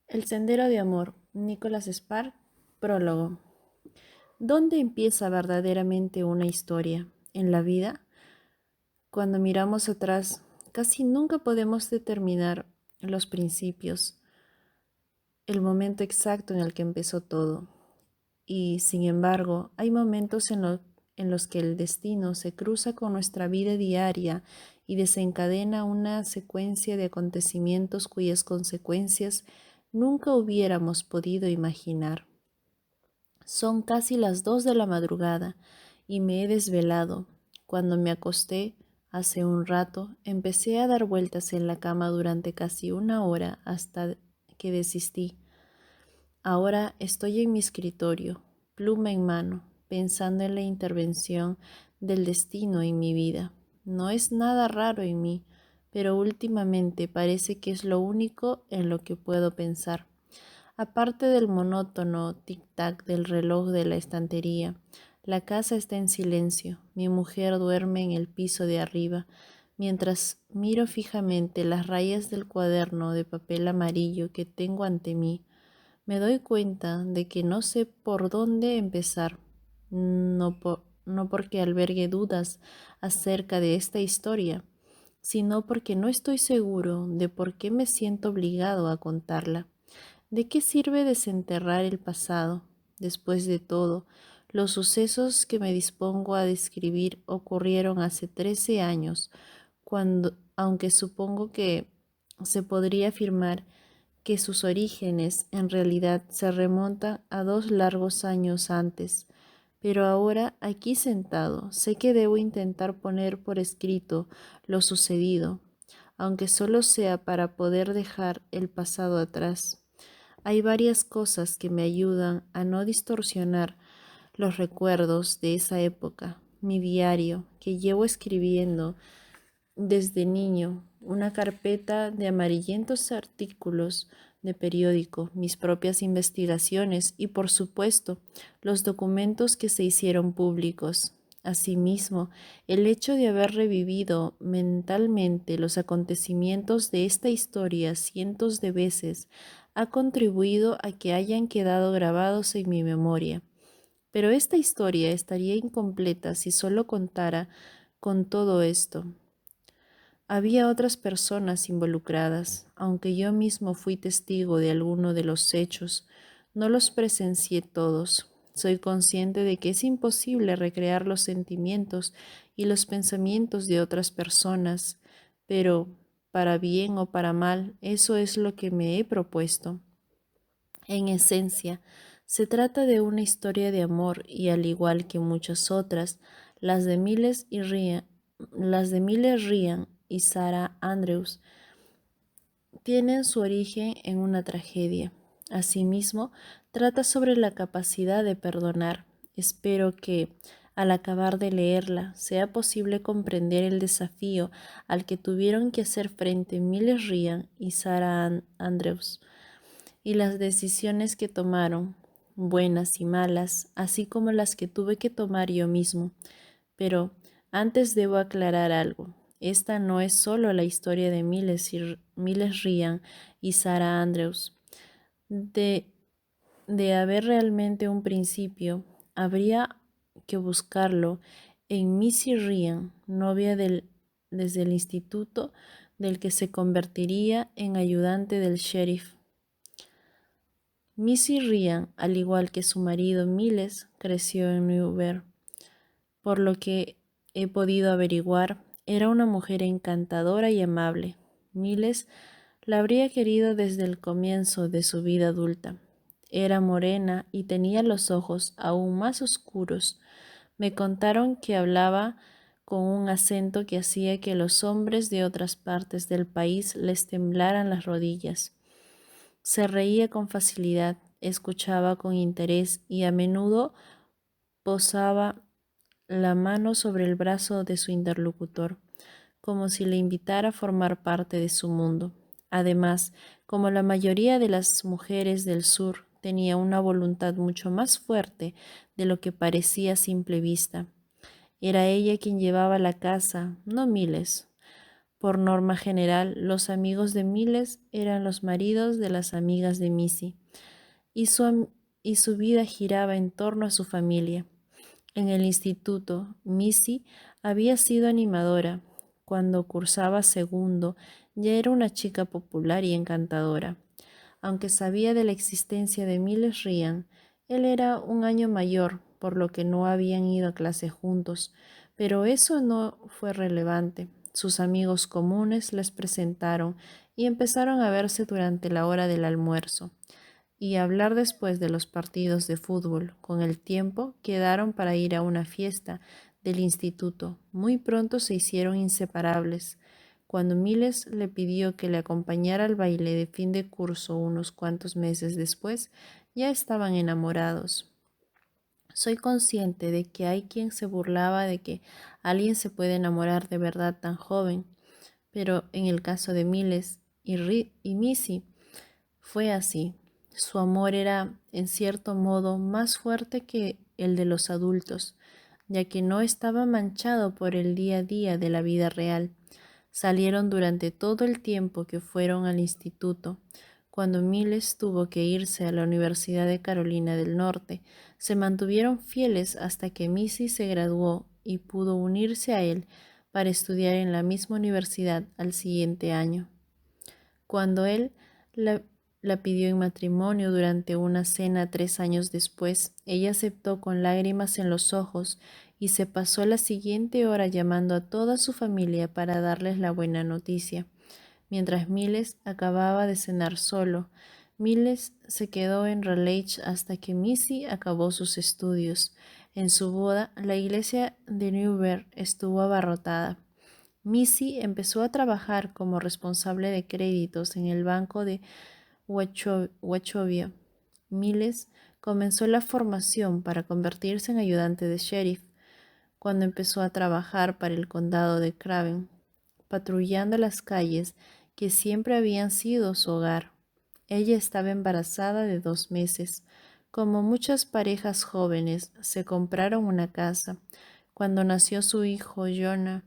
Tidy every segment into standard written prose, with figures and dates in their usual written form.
El sendero de amor, Nicholas Spark, prólogo. ¿Dónde empieza verdaderamente una historia? ¿En la vida? Cuando miramos atrás, casi nunca podemos determinar los principios, el momento exacto en el que empezó todo. Y sin embargo, hay momentos en los que el destino se cruza con nuestra vida diaria y desencadena una secuencia de acontecimientos cuyas consecuencias nunca hubiéramos podido imaginar. Son casi las 2 de la madrugada y me he desvelado. Cuando me acosté hace un rato, empecé a dar vueltas en la cama durante casi una hora hasta que desistí. Ahora estoy en mi escritorio, pluma en mano, pensando en la intervención del destino en mi vida. No es nada raro en mí, pero últimamente parece que es lo único en lo que puedo pensar. Aparte del monótono tic-tac del reloj de la estantería, la casa está en silencio. Mi mujer duerme en el piso de arriba, mientras miro fijamente las rayas del cuaderno de papel amarillo que tengo ante mí. Me doy cuenta de que no sé por dónde empezar, no porque albergue dudas acerca de esta historia, sino porque no estoy seguro de por qué me siento obligado a contarla. ¿De qué sirve desenterrar el pasado? Después de todo, los sucesos que me dispongo a describir ocurrieron hace 13 años, aunque supongo que se podría afirmar que sus orígenes en realidad se remontan a 2 largos años antes. Pero ahora, aquí sentado, sé que debo intentar poner por escrito lo sucedido, aunque solo sea para poder dejar el pasado atrás. Hay varias cosas que me ayudan a no distorsionar los recuerdos de esa época. Mi diario, que llevo escribiendo desde niño, una carpeta de amarillentos artículos de periódico, mis propias investigaciones y, por supuesto, los documentos que se hicieron públicos. Asimismo, el hecho de haber revivido mentalmente los acontecimientos de esta historia cientos de veces ha contribuido a que hayan quedado grabados en mi memoria. Pero esta historia estaría incompleta si solo contara con todo esto. Había otras personas involucradas, aunque yo mismo fui testigo de alguno de los hechos, no los presencié todos. Soy consciente de que es imposible recrear los sentimientos y los pensamientos de otras personas, pero para bien o para mal, eso es lo que me he propuesto. En esencia, se trata de una historia de amor y al igual que muchas otras, las de Miles Ryan y Sarah Andrews tienen su origen en una tragedia. Asimismo, trata sobre la capacidad de perdonar. Espero que, al acabar de leerla, sea posible comprender el desafío al que tuvieron que hacer frente Miles Ryan y Sarah Andrews y las decisiones que tomaron, buenas y malas, así como las que tuve que tomar yo mismo. Pero antes debo aclarar algo. Esta no es solo la historia de Miles Ryan y Sarah Andrews. De, de haber realmente un principio, habría que buscarlo en Missy Ryan, desde el instituto del que se convertiría en ayudante del sheriff. Missy Ryan, al igual que su marido Miles, creció en Newberg. Por lo que he podido averiguar, era una mujer encantadora y amable. Miles la habría querido desde el comienzo de su vida adulta. Era morena y tenía los ojos aún más oscuros. Me contaron que hablaba con un acento que hacía que los hombres de otras partes del país les temblaran las rodillas. Se reía con facilidad, escuchaba con interés y a menudo posaba la mano sobre el brazo de su interlocutor, como si le invitara a formar parte de su mundo. Además, como la mayoría de las mujeres del sur, tenía una voluntad mucho más fuerte de lo que parecía a simple vista. Era ella quien llevaba la casa, no Miles, Por norma general, los amigos de Miles eran los maridos de las amigas de Missy, y su vida giraba en torno a su familia. En el instituto, Missy había sido animadora. Cuando cursaba segundo, ya era una chica popular y encantadora. Aunque sabía de la existencia de Miles Ryan, él era un año mayor, por lo que no habían ido a clase juntos, pero eso no fue relevante. Sus amigos comunes les presentaron y empezaron a verse durante la hora del almuerzo y a hablar después de los partidos de fútbol. Con el tiempo quedaron para ir a una fiesta del instituto. Muy pronto se hicieron inseparables. Cuando Miles le pidió que le acompañara al baile de fin de curso unos cuantos meses después, ya estaban enamorados. Soy consciente de que hay quien se burlaba de que alguien se puede enamorar de verdad tan joven, pero en el caso de Miles y Missy fue así. Su amor era, en cierto modo, más fuerte que el de los adultos, ya que no estaba manchado por el día a día de la vida real. Salieron durante todo el tiempo que fueron al instituto. Cuando Miles tuvo que irse a la Universidad de Carolina del Norte, se mantuvieron fieles hasta que Missy se graduó y pudo unirse a él para estudiar en la misma universidad al siguiente año. Cuando él la, la pidió en matrimonio durante una cena 3 años después, ella aceptó con lágrimas en los ojos y se pasó la siguiente hora llamando a toda su familia para darles la buena noticia. Mientras Miles acababa de cenar solo, Miles se quedó en Raleigh hasta que Missy acabó sus estudios. En su boda, la iglesia de Newberg estuvo abarrotada. Missy empezó a trabajar como responsable de créditos en el banco de Wachovia. Miles comenzó la formación para convertirse en ayudante de sheriff cuando empezó a trabajar para el condado de Craven, patrullando las calles que siempre habían sido su hogar. Ella estaba embarazada de 2 meses. Como muchas parejas jóvenes, se compraron una casa. Cuando nació su hijo Jonah,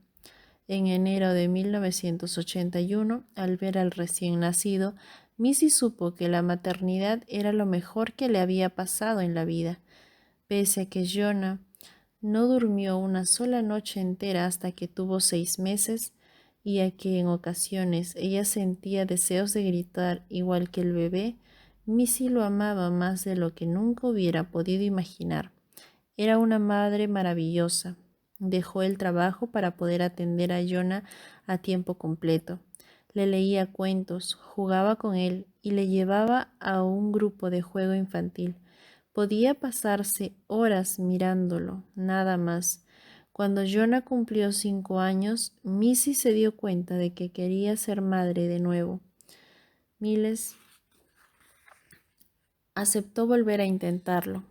en enero de 1981, al ver al recién nacido, Missy supo que la maternidad era lo mejor que le había pasado en la vida. Pese a que Jonah no durmió una sola noche entera hasta que tuvo 6 meses, y a que en ocasiones ella sentía deseos de gritar igual que el bebé, Missy lo amaba más de lo que nunca hubiera podido imaginar. Era una madre maravillosa. Dejó el trabajo para poder atender a Jonah a tiempo completo. Le leía cuentos, jugaba con él y le llevaba a un grupo de juego infantil. Podía pasarse horas mirándolo, nada más. Cuando Jonah cumplió 5 años, Missy se dio cuenta de que quería ser madre de nuevo. Miles aceptó volver a intentarlo.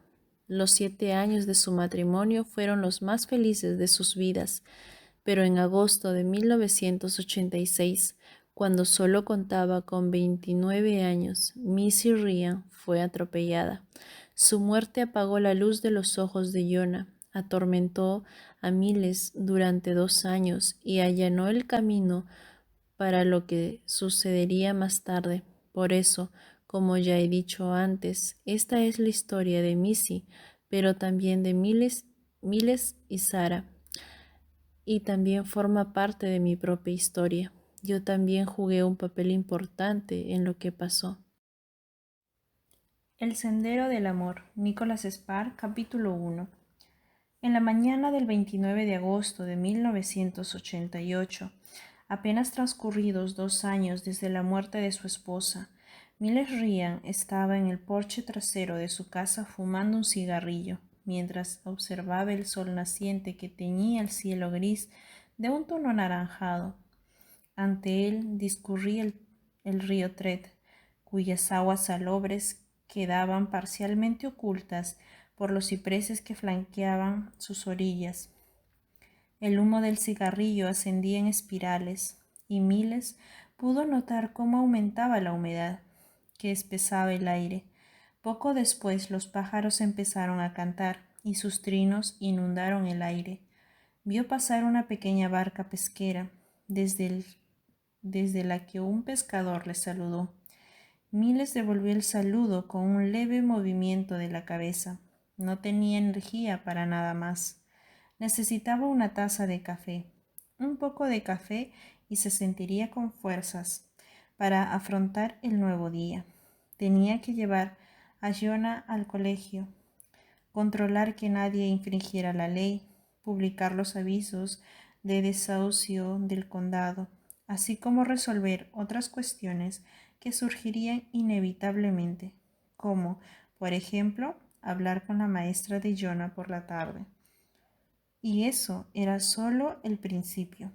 Los 7 años de su matrimonio fueron los más felices de sus vidas, pero en agosto de 1986, cuando solo contaba con 29 años, Missy Ryan fue atropellada. Su muerte apagó la luz de los ojos de Jonah, atormentó a Miles durante 2 años y allanó el camino para lo que sucedería más tarde. Por eso, como ya he dicho antes, esta es la historia de Missy, pero también de Miles y Sarah, y también forma parte de mi propia historia. Yo también jugué un papel importante en lo que pasó. El Sendero del Amor, Nicholas Sparks, capítulo 1. En la mañana del 29 de agosto de 1988, apenas transcurridos 2 años desde la muerte de su esposa, Miles Ryan estaba en el porche trasero de su casa fumando un cigarrillo, mientras observaba el sol naciente que teñía el cielo gris de un tono anaranjado. Ante él discurría el río Tred, cuyas aguas salobres quedaban parcialmente ocultas por los cipreses que flanqueaban sus orillas. El humo del cigarrillo ascendía en espirales, y Miles pudo notar cómo aumentaba la humedad, que espesaba el aire. Poco después los pájaros empezaron a cantar, y sus trinos inundaron el aire. Vio pasar una pequeña barca pesquera. Desde el desde la que un pescador le saludó. Miles devolvió el saludo con un leve movimiento de la cabeza. No tenía energía para nada más. Necesitaba una taza de café, un poco de café y se sentiría con fuerzas para afrontar el nuevo día. Tenía que llevar a Jonah al colegio, controlar que nadie infringiera la ley, publicar los avisos de desahucio del condado, así como resolver otras cuestiones que surgirían inevitablemente, como, por ejemplo, hablar con la maestra de Jonah por la tarde. Y eso era solo el principio.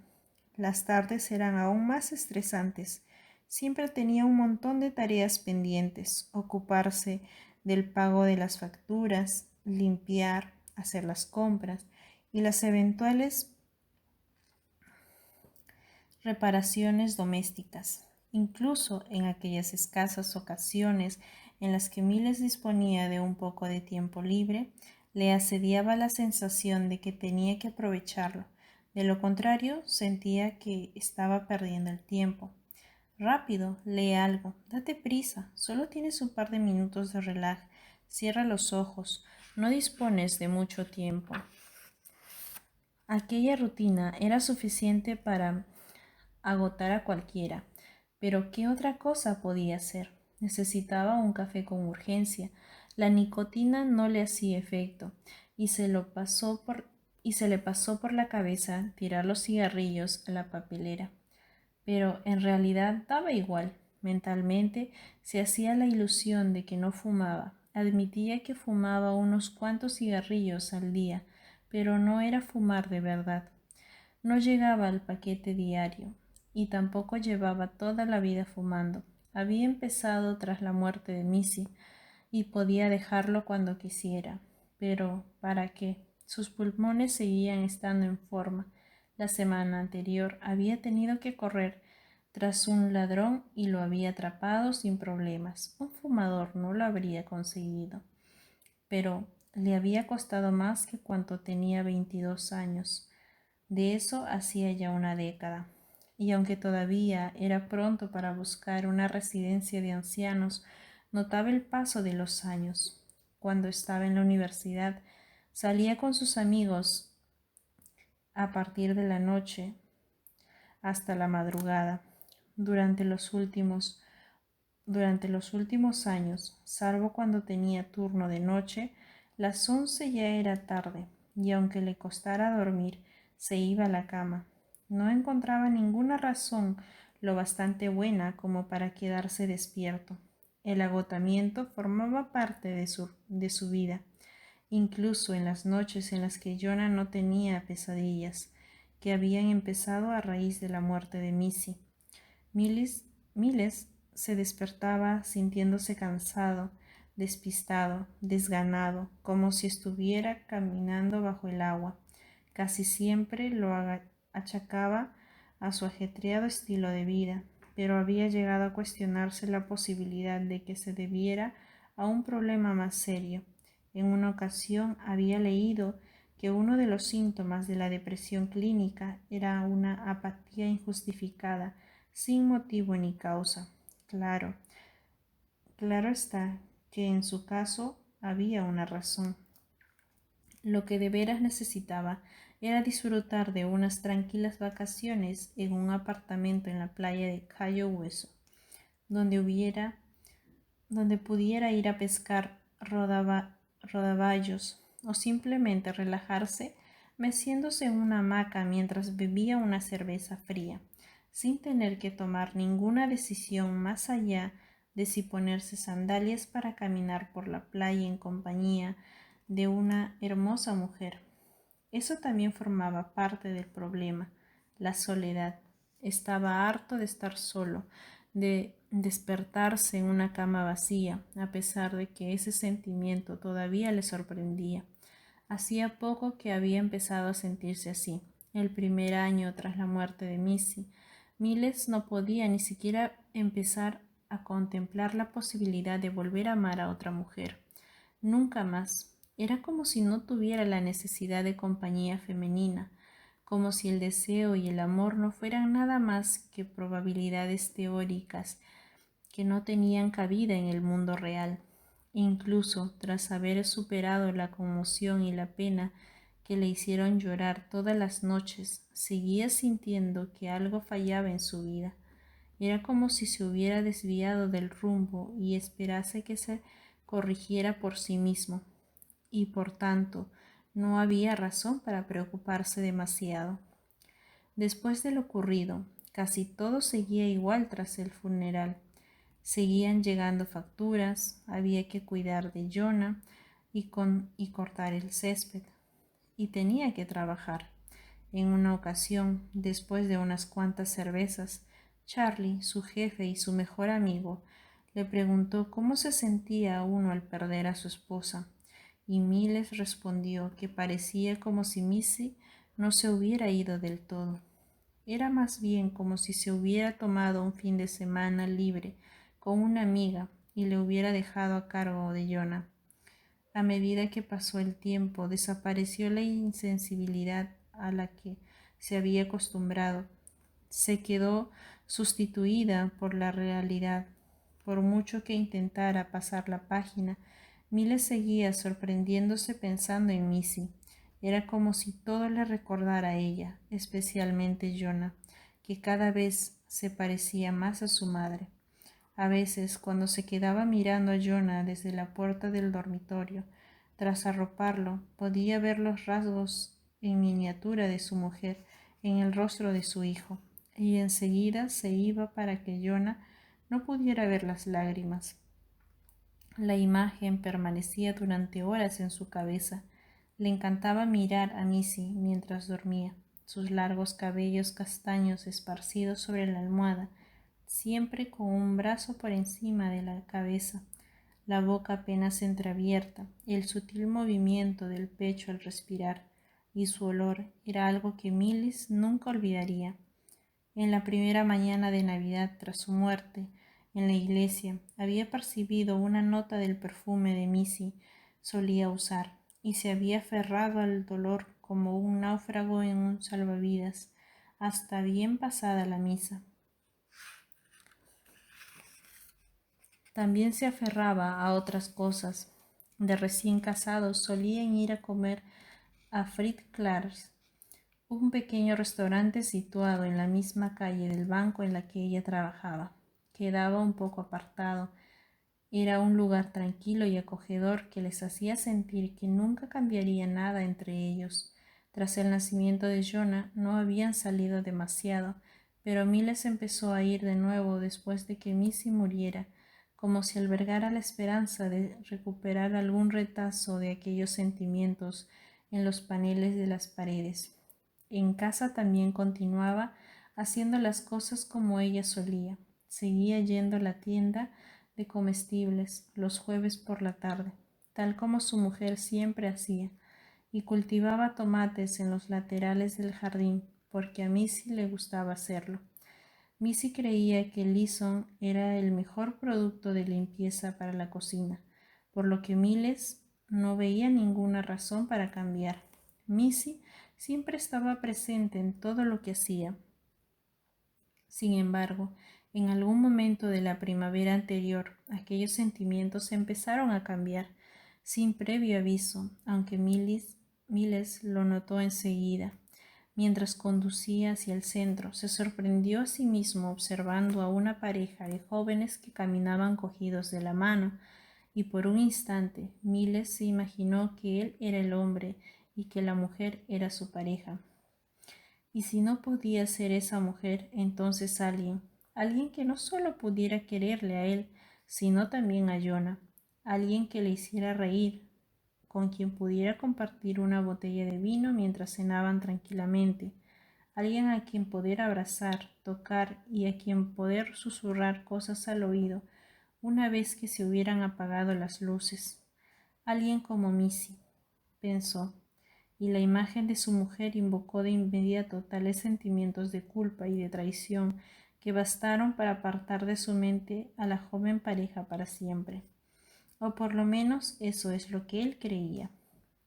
Las tardes eran aún más estresantes. Siempre tenía un montón de tareas pendientes, ocuparse del pago de las facturas, limpiar, hacer las compras y las eventuales reparaciones domésticas. Incluso en aquellas escasas ocasiones en las que Miles disponía de un poco de tiempo libre, le asediaba la sensación de que tenía que aprovecharlo. De lo contrario, sentía que estaba perdiendo el tiempo. Rápido, lee algo, date prisa, solo tienes un par de minutos de relaj, cierra los ojos, no dispones de mucho tiempo. Aquella rutina era suficiente para agotar a cualquiera. Pero ¿qué otra cosa podía hacer? Necesitaba un café con urgencia. La nicotina no le hacía efecto y se le pasó por la cabeza tirar los cigarrillos a la papelera. Pero en realidad daba igual. Mentalmente se hacía la ilusión de que no fumaba. Admitía que fumaba unos cuantos cigarrillos al día, pero no era fumar de verdad. No llegaba al paquete diario y tampoco llevaba toda la vida fumando. Había empezado tras la muerte de Missy y podía dejarlo cuando quisiera. Pero ¿para qué? Sus pulmones seguían estando en forma. La semana anterior había tenido que correr tras un ladrón y lo había atrapado sin problemas. Un fumador no lo habría conseguido. Pero le había costado más que cuando tenía 22 años. De eso hacía ya una década. Y aunque todavía era pronto para buscar una residencia de ancianos, notaba el paso de los años. Cuando estaba en la universidad, salía con sus amigos a partir de la noche hasta la madrugada. Durante los últimos años, salvo cuando tenía turno de noche, las 11 ya era tarde, y aunque le costara dormir, se iba a la cama. No encontraba ninguna razón lo bastante buena como para quedarse despierto. El agotamiento formaba parte de su vida, incluso en las noches en las que Jonah no tenía pesadillas, que habían empezado a raíz de la muerte de Missy. Miles se despertaba sintiéndose cansado, despistado, desganado, como si estuviera caminando bajo el agua. Casi siempre lo achacaba a su ajetreado estilo de vida, pero había llegado a cuestionarse la posibilidad de que se debiera a un problema más serio. En una ocasión había leído que uno de los síntomas de la depresión clínica era una apatía injustificada, sin motivo ni causa. Claro está que en su caso había una razón. Lo que de veras necesitaba era disfrutar de unas tranquilas vacaciones en un apartamento en la playa de Cayo Hueso, donde pudiera ir a pescar rodaballos o simplemente relajarse meciéndose en una hamaca mientras bebía una cerveza fría, sin tener que tomar ninguna decisión más allá de si ponerse sandalias para caminar por la playa en compañía de una hermosa mujer. Eso también formaba parte del problema, la soledad. Estaba harto de estar solo, de despertarse en una cama vacía, a pesar de que ese sentimiento todavía le sorprendía. Hacía poco que había empezado a sentirse así. El primer año tras la muerte de Missy, Miles no podía ni siquiera empezar a contemplar la posibilidad de volver a amar a otra mujer. Nunca más. Era como si no tuviera la necesidad de compañía femenina, como si el deseo y el amor no fueran nada más que probabilidades teóricas que no tenían cabida en el mundo real. Incluso tras haber superado la conmoción y la pena que le hicieron llorar todas las noches, seguía sintiendo que algo fallaba en su vida. Era como si se hubiera desviado del rumbo y esperase que se corrigiera por sí mismo, y por tanto no había razón para preocuparse demasiado. Después de lo ocurrido, casi todo seguía igual tras el funeral. Seguían llegando facturas, había que cuidar de Jonah y cortar el césped, y tenía que trabajar. En una ocasión, después de unas cuantas cervezas, Charlie, su jefe y su mejor amigo, le preguntó cómo se sentía uno al perder a su esposa, y Miles respondió que parecía como si Missy no se hubiera ido del todo. Era más bien como si se hubiera tomado un fin de semana libre con una amiga y le hubiera dejado a cargo de Jonah. A medida que pasó el tiempo, desapareció la insensibilidad a la que se había acostumbrado. Se quedó sustituida por la realidad. Por mucho que intentara pasar la página, Miles seguía sorprendiéndose pensando en Missy. Era como si todo le recordara a ella, especialmente Jonah, que cada vez se parecía más a su madre. A veces, cuando se quedaba mirando a Jonah desde la puerta del dormitorio, tras arroparlo, podía ver los rasgos en miniatura de su mujer en el rostro de su hijo, y enseguida se iba para que Jonah no pudiera ver las lágrimas. La imagen permanecía durante horas en su cabeza. Le encantaba mirar a Missy mientras dormía, sus largos cabellos castaños esparcidos sobre la almohada, siempre con un brazo por encima de la cabeza, la boca apenas entreabierta, el sutil movimiento del pecho al respirar, y su olor era algo que Millis nunca olvidaría. En la primera mañana de Navidad tras su muerte, en la iglesia, había percibido una nota del perfume de Missy solía usar, y se había aferrado al dolor como un náufrago en un salvavidas, hasta bien pasada la misa. También se aferraba a otras cosas. De recién casados solían ir a comer a Fritz Clark's, un pequeño restaurante situado en la misma calle del banco en la que ella trabajaba. Quedaba un poco apartado. Era un lugar tranquilo y acogedor que les hacía sentir que nunca cambiaría nada entre ellos. Tras el nacimiento de Jonah no habían salido demasiado, pero Miles empezó a ir de nuevo después de que Missy muriera, como si albergara la esperanza de recuperar algún retazo de aquellos sentimientos en los paneles de las paredes. En casa también continuaba haciendo las cosas como ella solía. Seguía yendo a la tienda de comestibles los jueves por la tarde, tal como su mujer siempre hacía, y cultivaba tomates en los laterales del jardín, porque a Missy le gustaba hacerlo. Missy creía que Lison era el mejor producto de limpieza para la cocina, por lo que Miles no veía ninguna razón para cambiar. Missy siempre estaba presente en todo lo que hacía. Sin embargo, en algún momento de la primavera anterior, aquellos sentimientos empezaron a cambiar, sin previo aviso, aunque Miles lo notó enseguida. Mientras conducía hacia el centro, se sorprendió a sí mismo observando a una pareja de jóvenes que caminaban cogidos de la mano, y por un instante Miles se imaginó que él era el hombre y que la mujer era su pareja. Y si no podía ser esa mujer, entonces alguien que no solo pudiera quererle a él, sino también a Jonah, alguien que le hiciera reír, con quien pudiera compartir una botella de vino mientras cenaban tranquilamente, alguien a quien poder abrazar, tocar y a quien poder susurrar cosas al oído una vez que se hubieran apagado las luces. Alguien como Missy, pensó, y la imagen de su mujer invocó de inmediato tales sentimientos de culpa y de traición que bastaron para apartar de su mente a la joven pareja para siempre. O por lo menos eso es lo que él creía.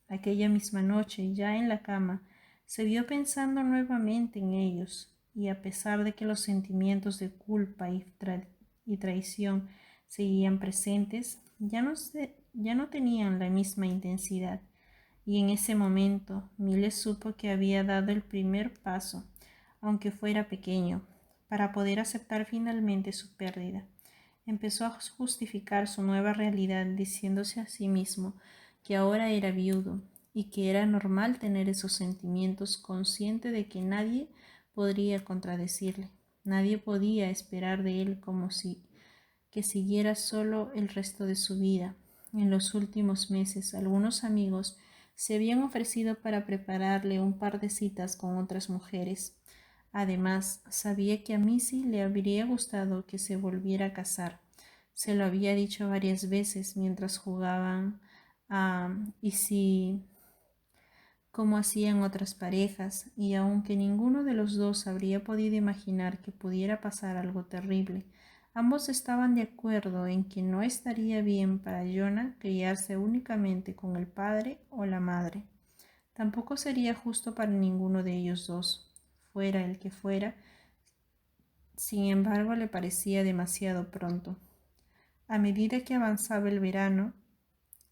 Aquella misma noche, ya en la cama, Se vio pensando nuevamente en ellos, y a pesar de que los sentimientos de culpa y traición seguían presentes, ya no tenían la misma intensidad. Y en ese momento Miles supo que había dado el primer paso, aunque fuera pequeño, para poder aceptar finalmente su pérdida. Empezó a justificar su nueva realidad diciéndose a sí mismo que ahora era viudo y que era normal tener esos sentimientos, consciente de que nadie podría contradecirle. Nadie podía esperar de él como si que siguiera solo el resto de su vida. En los últimos meses, algunos amigos se habían ofrecido para prepararle un par de citas con otras mujeres. Además, sabía que a Missy le habría gustado que se volviera a casar. Se lo había dicho varias veces mientras jugaban a y si como hacían otras parejas, y aunque ninguno de los dos habría podido imaginar que pudiera pasar algo terrible, ambos estaban de acuerdo en que no estaría bien para Jonah criarse únicamente con el padre o la madre. Tampoco sería justo para ninguno de ellos dos, fuera el que fuera. Sin embargo, le parecía demasiado pronto. A medida que avanzaba el verano,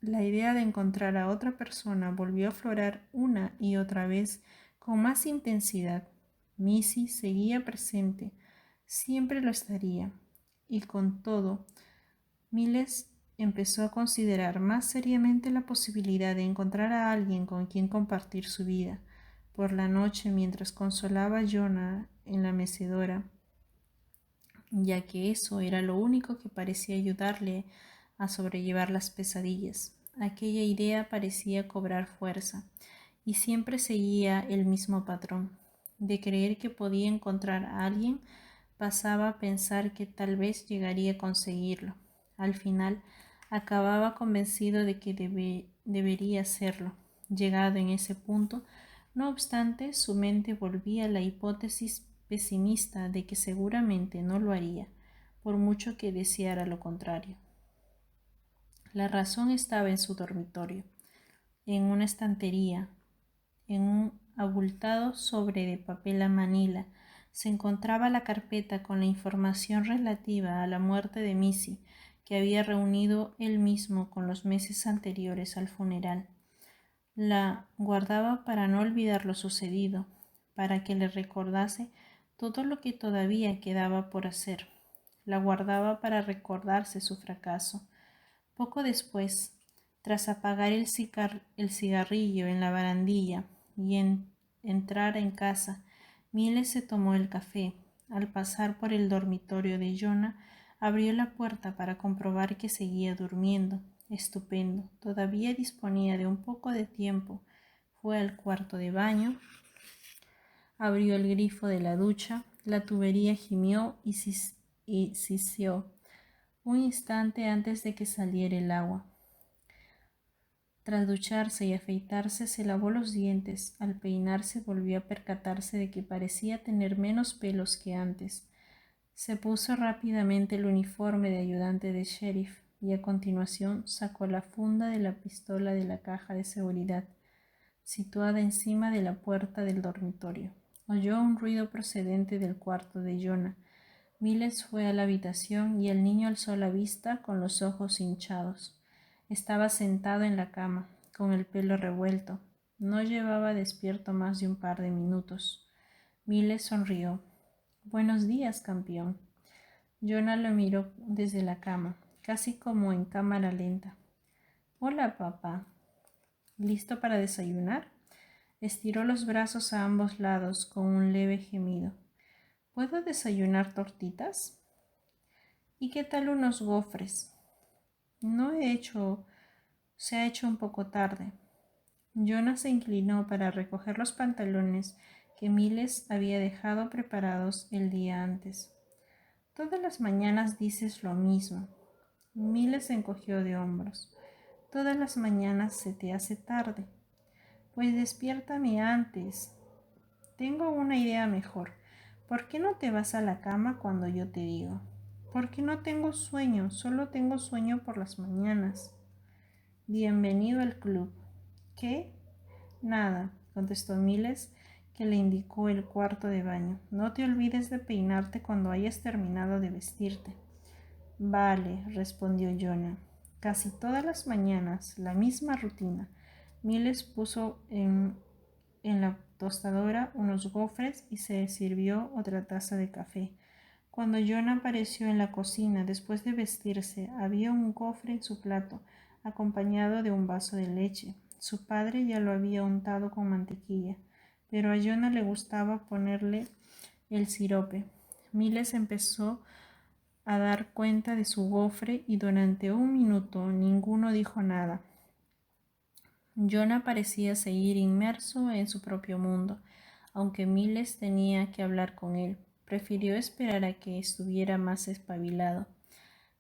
la idea de encontrar a otra persona volvió a aflorar una y otra vez con más intensidad. Missy seguía presente, siempre lo estaría, y con todo, Miles empezó a considerar más seriamente la posibilidad de encontrar a alguien con quien compartir su vida. Por la noche, mientras consolaba a Jonah en la mecedora, ya que eso era lo único que parecía ayudarle a sobrellevar las pesadillas. Aquella idea parecía cobrar fuerza y siempre seguía el mismo patrón. De creer que podía encontrar a alguien, pasaba a pensar que tal vez llegaría a conseguirlo. Al final, acababa convencido de que debería hacerlo. Llegado en ese punto, no obstante, su mente volvía a la hipótesis pesimista de que seguramente no lo haría, por mucho que deseara lo contrario. La razón estaba en su dormitorio, en una estantería, en un abultado sobre de papel a manila, se encontraba la carpeta con la información relativa a la muerte de Missy, que había reunido él mismo con los meses anteriores al funeral. La guardaba para no olvidar lo sucedido, para que le recordase todo lo que todavía quedaba por hacer. La guardaba para recordarse su fracaso. Poco después, tras apagar el cigarrillo en la barandilla y entrar en casa, Miles se tomó el café. Al pasar por el dormitorio de Jonah, abrió la puerta para comprobar que seguía durmiendo. Estupendo. Todavía disponía de un poco de tiempo. Fue al cuarto de baño, abrió el grifo de la ducha, la tubería gimió y siseó un instante antes de que saliera el agua. Tras ducharse y afeitarse, se lavó los dientes. Al peinarse volvió a percatarse de que parecía tener menos pelos que antes. Se puso rápidamente el uniforme de ayudante de sheriff y a continuación sacó la funda de la pistola de la caja de seguridad, situada encima de la puerta del dormitorio. Oyó un ruido procedente del cuarto de Jonah. Miles fue a la habitación y el niño alzó la vista con los ojos hinchados. Estaba sentado en la cama, con el pelo revuelto. No llevaba despierto más de un par de minutos. Miles sonrió. Buenos días, campeón. Jonah lo miró desde la cama, casi como en cámara lenta. Hola, papá. ¿Listo para desayunar? Estiró los brazos a ambos lados con un leve gemido. ¿Puedo desayunar tortitas? ¿Y qué tal unos gofres? No he hecho. Se ha hecho un poco tarde. Jonah se inclinó para recoger los pantalones que Miles había dejado preparados el día antes. Todas las mañanas dices lo mismo. Miles se encogió de hombros. Todas las mañanas se te hace tarde. Pues despiértame antes. Tengo una idea mejor. ¿Por qué no te vas a la cama cuando yo te digo? Porque no tengo sueño, solo tengo sueño por las mañanas. Bienvenido al club. ¿Qué? Nada, contestó Miles, que le indicó el cuarto de baño. No te olvides de peinarte cuando hayas terminado de vestirte. Vale, respondió Jonah. Casi todas las mañanas, la misma rutina. Miles puso en la tostadora unos gofres y se sirvió otra taza de café. Cuando Jonah apareció en la cocina después de vestirse, había un gofre en su plato, acompañado de un vaso de leche. Su padre ya lo había untado con mantequilla, pero a Jonah le gustaba ponerle el sirope. Miles empezó a dar cuenta de su gofre y durante un minuto ninguno dijo nada. Jonah parecía seguir inmerso en su propio mundo, aunque Miles tenía que hablar con él. Prefirió esperar a que estuviera más espabilado.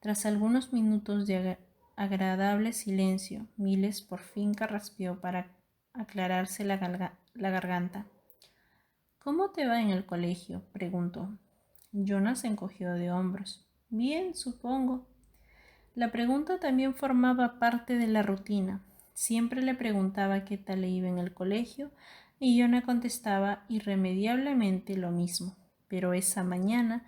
Tras algunos minutos de agradable silencio, Miles por fin carraspeó para aclararse la garganta. ¿Cómo te va en el colegio?, preguntó. Jonah se encogió de hombros. Bien, supongo. La pregunta también formaba parte de la rutina. Siempre le preguntaba qué tal le iba en el colegio y Jonah contestaba irremediablemente lo mismo. Pero esa mañana,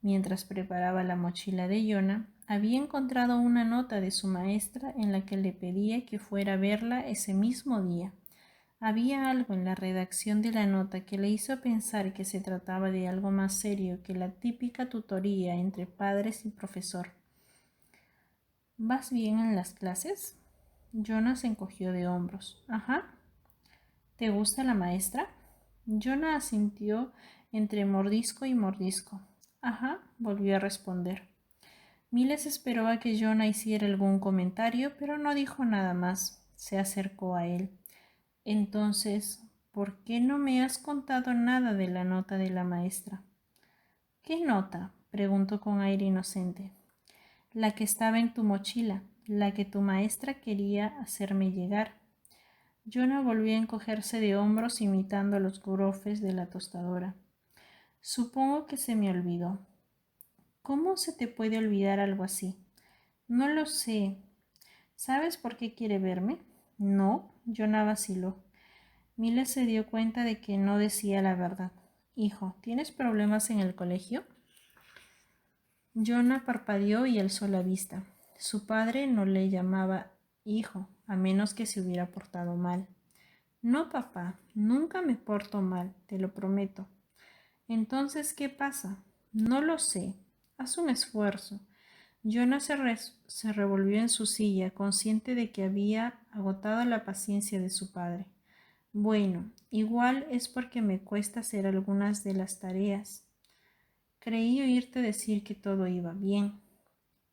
mientras preparaba la mochila de Jonah, había encontrado una nota de su maestra en la que le pedía que fuera a verla ese mismo día. Había algo en la redacción de la nota que le hizo pensar que se trataba de algo más serio que la típica tutoría entre padres y profesor. ¿Vas bien en las clases? Jonah se encogió de hombros. Ajá. ¿Te gusta la maestra? Jonah asintió entre mordisco y mordisco. Ajá, volvió a responder. Miles esperó a que Jonah hiciera algún comentario, pero no dijo nada más. Se acercó a él. Entonces, ¿por qué no me has contado nada de la nota de la maestra? ¿Qué nota?, preguntó con aire inocente. La que estaba en tu mochila, la que tu maestra quería hacerme llegar. Jonah volvió a encogerse de hombros imitando los gofres de la tostadora. Supongo que se me olvidó. ¿Cómo se te puede olvidar algo así? No lo sé. ¿Sabes por qué quiere verme? No, Jonah vaciló. Miles se dio cuenta de que no decía la verdad. Hijo, ¿tienes problemas en el colegio? Jonah parpadeó y alzó la vista. Su padre no le llamaba hijo, a menos que se hubiera portado mal. No, papá, nunca me porto mal, te lo prometo. Entonces, ¿qué pasa? No lo sé. Haz un esfuerzo. Jonah se revolvió en su silla, consciente de que había agotado la paciencia de su padre. Bueno, igual es porque me cuesta hacer algunas de las tareas. Creí oírte decir que todo iba bien.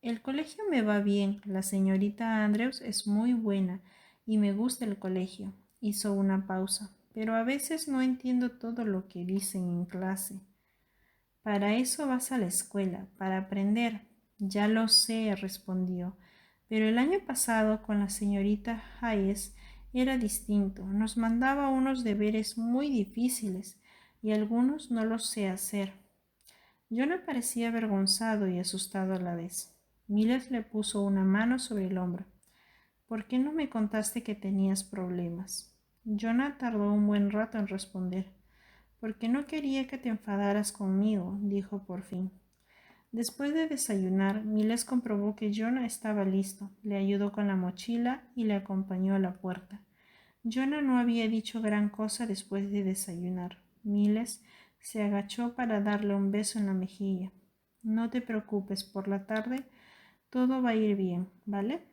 El colegio me va bien. La señorita Andrews es muy buena y me gusta el colegio. Hizo una pausa. Pero a veces no entiendo todo lo que dicen en clase. Para eso vas a la escuela, para aprender. Ya lo sé, respondió. Pero el año pasado con la señorita Hayes era distinto. Nos mandaba unos deberes muy difíciles y algunos no los sé hacer. Jonah parecía avergonzado y asustado a la vez. Miles le puso una mano sobre el hombro. ¿Por qué no me contaste que tenías problemas? Jonah tardó un buen rato en responder. Porque no quería que te enfadaras conmigo, dijo por fin. Después de desayunar, Miles comprobó que Jonah estaba listo, le ayudó con la mochila y le acompañó a la puerta. Jonah no había dicho gran cosa después de desayunar. Miles se agachó para darle un beso en la mejilla. No te preocupes, por la tarde todo va a ir bien, ¿vale?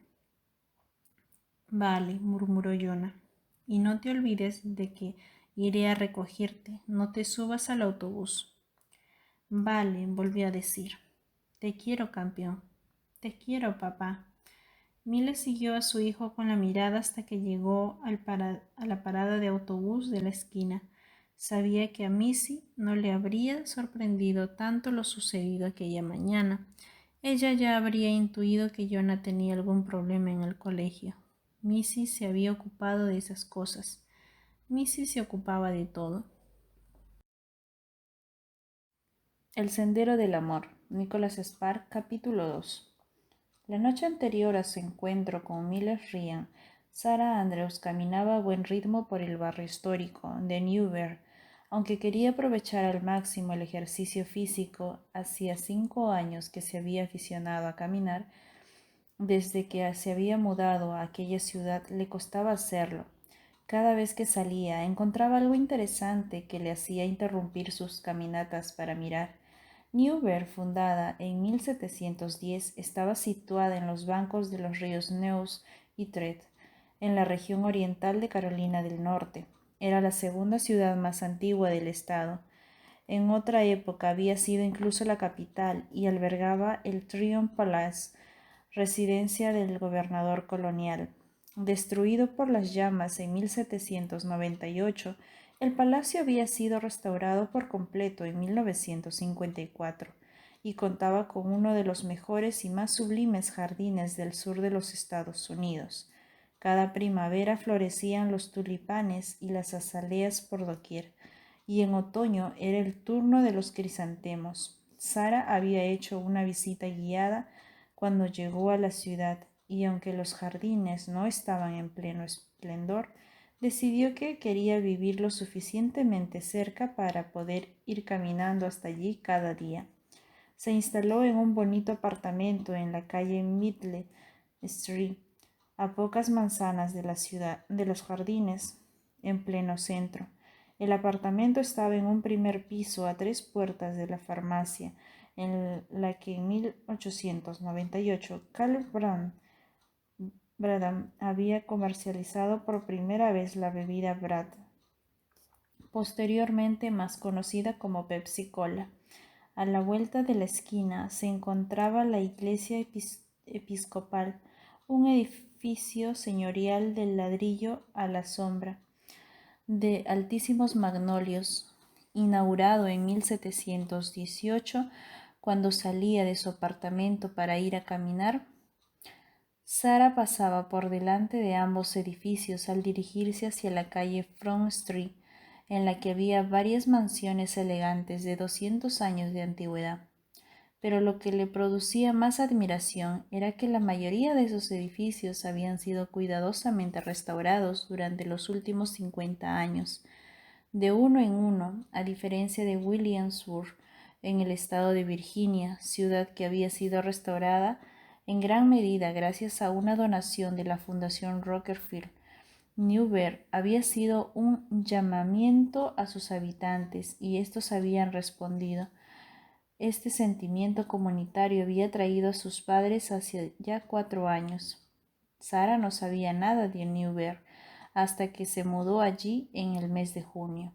Vale, murmuró Jonah. Y no te olvides de que iré a recogerte. No te subas al autobús. Vale, volvió a decir. Te quiero, campeón. Te quiero, papá. Miles siguió a su hijo con la mirada hasta que llegó a la parada de autobús de la esquina. Sabía que a Missy no le habría sorprendido tanto lo sucedido aquella mañana. Ella ya habría intuido que Jonah tenía algún problema en el colegio. Missy se había ocupado de esas cosas. Missy se ocupaba de todo. El sendero del amor. Nicholas Spark, capítulo 2. La noche anterior a su encuentro con Miller Ryan, Sarah Andrews caminaba a buen ritmo por el barrio histórico de Newberg, Aunque quería aprovechar al máximo el ejercicio físico, hacía 5 años que se había aficionado a caminar. Desde que se había mudado a aquella ciudad le costaba hacerlo. Cada vez que salía encontraba algo interesante que le hacía interrumpir sus caminatas para mirar. Newberg, fundada en 1710, estaba situada en los bancos de los ríos Neuse y Tret, en la región oriental de Carolina del Norte. Era la segunda ciudad más antigua del estado. En otra época había sido incluso la capital y albergaba el Tryon Palace, residencia del gobernador colonial. Destruido por las llamas en 1798, el palacio había sido restaurado por completo en 1954 y contaba con uno de los mejores y más sublimes jardines del sur de los Estados Unidos. Cada primavera florecían los tulipanes y las azaleas por doquier, y en otoño era el turno de los crisantemos. Sara había hecho una visita guiada cuando llegó a la ciudad, y aunque los jardines no estaban en pleno esplendor, decidió que quería vivir lo suficientemente cerca para poder ir caminando hasta allí cada día. Se instaló en un bonito apartamento en la calle Middle Street, a pocas manzanas de la ciudad, de los jardines, en pleno centro. El apartamento estaba en un primer piso a 3 puertas de la farmacia, en la que en 1898 Caleb Bradham había comercializado por primera vez la bebida Brad, posteriormente más conocida como Pepsi Cola. A la vuelta de la esquina se encontraba la iglesia episcopal, un edificio señorial de ladrillo a la sombra de altísimos magnolios, inaugurado en 1718. Cuando salía de su apartamento para ir a caminar, Sara pasaba por delante de ambos edificios al dirigirse hacia la calle Front Street, en la que había varias mansiones elegantes de 200 años de antigüedad. Pero lo que le producía más admiración era que la mayoría de esos edificios habían sido cuidadosamente restaurados durante los últimos 50 años, de uno en uno, a diferencia de Williamsburg, en el estado de Virginia, ciudad que había sido restaurada en gran medida gracias a una donación de la Fundación Rockefeller. Newberg había sido un llamamiento a sus habitantes y estos habían respondido. Este sentimiento comunitario había traído a sus padres hace ya 4 años. Sara no sabía nada de Newberg hasta que se mudó allí en el mes de junio.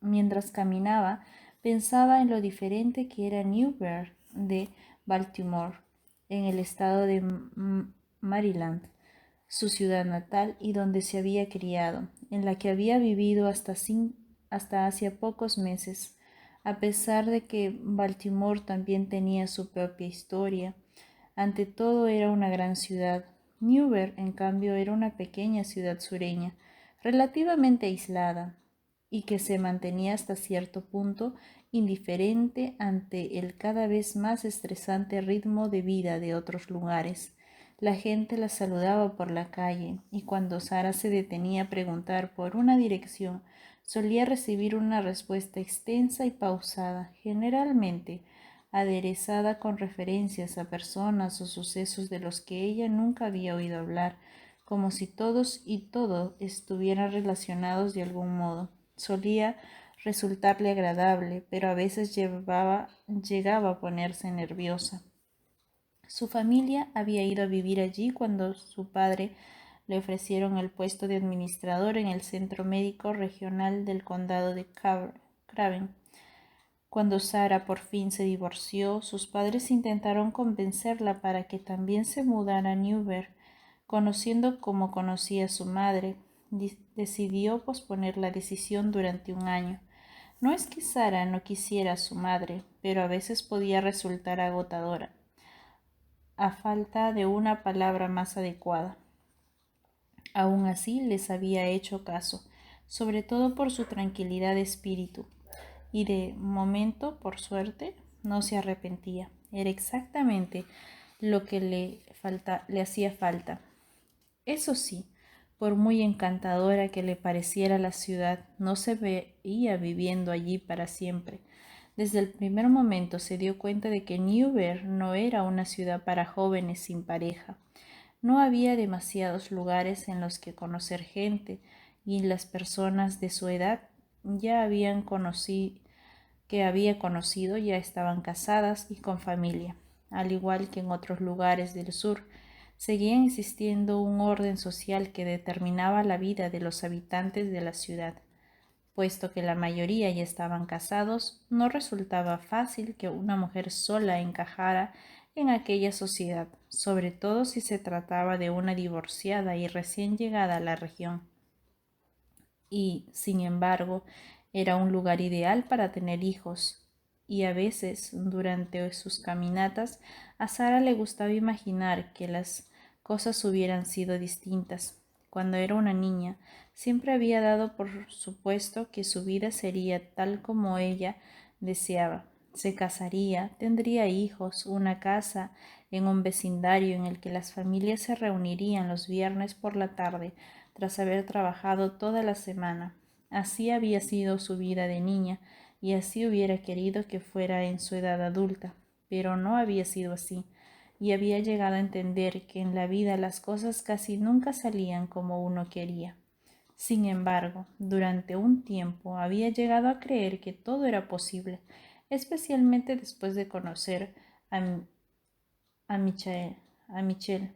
Mientras caminaba, pensaba en lo diferente que era Newberg de Baltimore, en el estado de Maryland, su ciudad natal y donde se había criado, en la que había vivido hasta hacía pocos meses. A pesar de que Baltimore también tenía su propia historia, ante todo era una gran ciudad. Newberg, en cambio, era una pequeña ciudad sureña, relativamente aislada, y que se mantenía hasta cierto punto indiferente ante el cada vez más estresante ritmo de vida de otros lugares. La gente la saludaba por la calle, y cuando Sara se detenía a preguntar por una dirección, solía recibir una respuesta extensa y pausada, generalmente aderezada con referencias a personas o sucesos de los que ella nunca había oído hablar, como si todos y todo estuvieran relacionados de algún modo. Solía resultarle agradable, pero a veces llegaba a ponerse nerviosa. Su familia había ido a vivir allí cuando su padre le ofrecieron el puesto de administrador en el Centro Médico Regional del Condado de Craven. Cuando Sara por fin se divorció, sus padres intentaron convencerla para que también se mudara a Newberg. Conociendo como conocía a su madre, decidió posponer la decisión durante un año. No es que Sara no quisiera a su madre, pero a veces podía resultar agotadora, a falta de una palabra más adecuada. Aún así les había hecho caso, sobre todo por su tranquilidad de espíritu, y de momento, por suerte, no se arrepentía. Era exactamente lo que le hacía falta. Eso sí, Por muy encantadora que le pareciera la ciudad, no se veía viviendo allí para siempre. Desde el primer momento se dio cuenta de que Newberg no era una ciudad para jóvenes sin pareja. No había demasiados lugares en los que conocer gente, y las personas de su edad ya habían conocido que había conocido ya estaban casadas y con familia. Al igual que en otros lugares del sur, seguía existiendo un orden social que determinaba la vida de los habitantes de la ciudad. Puesto que la mayoría ya estaban casados, no resultaba fácil que una mujer sola encajara en aquella sociedad, sobre todo si se trataba de una divorciada y recién llegada a la región. Y, sin embargo, era un lugar ideal para tener hijos, y a veces, durante sus caminatas, a Sara le gustaba imaginar que las cosas hubieran sido distintas. Cuando era una niña, siempre había dado por supuesto que su vida sería tal como ella deseaba. Se casaría, tendría hijos, una casa en un vecindario en el que las familias se reunirían los viernes por la tarde tras haber trabajado toda la semana. Así había sido su vida de niña y así hubiera querido que fuera en su edad adulta, pero no había sido así, y había llegado a entender que en la vida las cosas casi nunca salían como uno quería. Sin embargo, durante un tiempo había llegado a creer que todo era posible, especialmente después de conocer a, a Michelle.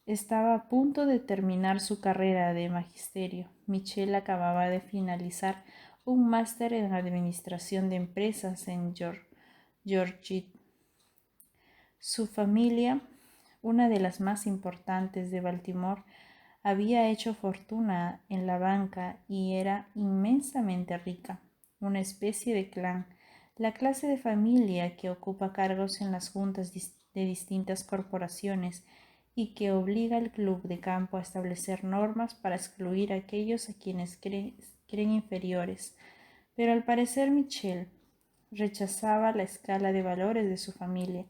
Estaba a punto de terminar su carrera de magisterio. Michelle acababa de finalizar un máster en administración de empresas en Georgetown. Su familia, una de las más importantes de Baltimore, había hecho fortuna en la banca y era inmensamente rica, una especie de clan, la clase de familia que ocupa cargos en las juntas de distintas corporaciones y que obliga al club de campo a establecer normas para excluir a aquellos a quienes creen inferiores. Pero al parecer Michelle rechazaba la escala de valores de su familia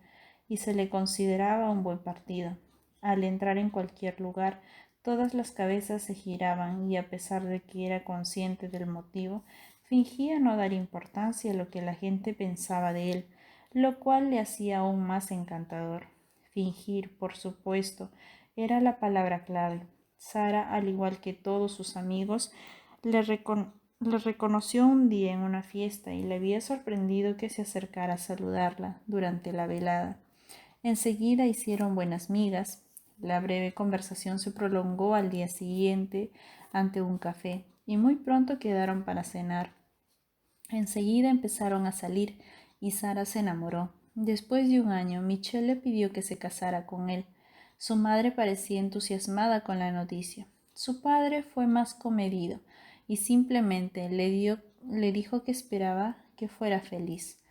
y se le consideraba un buen partido. Al entrar en cualquier lugar, todas las cabezas se giraban y a pesar de que era consciente del motivo, fingía no dar importancia a lo que la gente pensaba de él, lo cual le hacía aún más encantador. Fingir, por supuesto, era la palabra clave. Sara, al igual que todos sus amigos, le reconoció un día en una fiesta y le había sorprendido que se acercara a saludarla durante la velada. Enseguida hicieron buenas migas. La breve conversación se prolongó al día siguiente ante un café y muy pronto quedaron para cenar. Enseguida empezaron a salir y Sara se enamoró. Después de un año, Michelle le pidió que se casara con él. Su madre parecía entusiasmada con la noticia. Su padre fue más comedido y simplemente le dijo que esperaba que fuera feliz.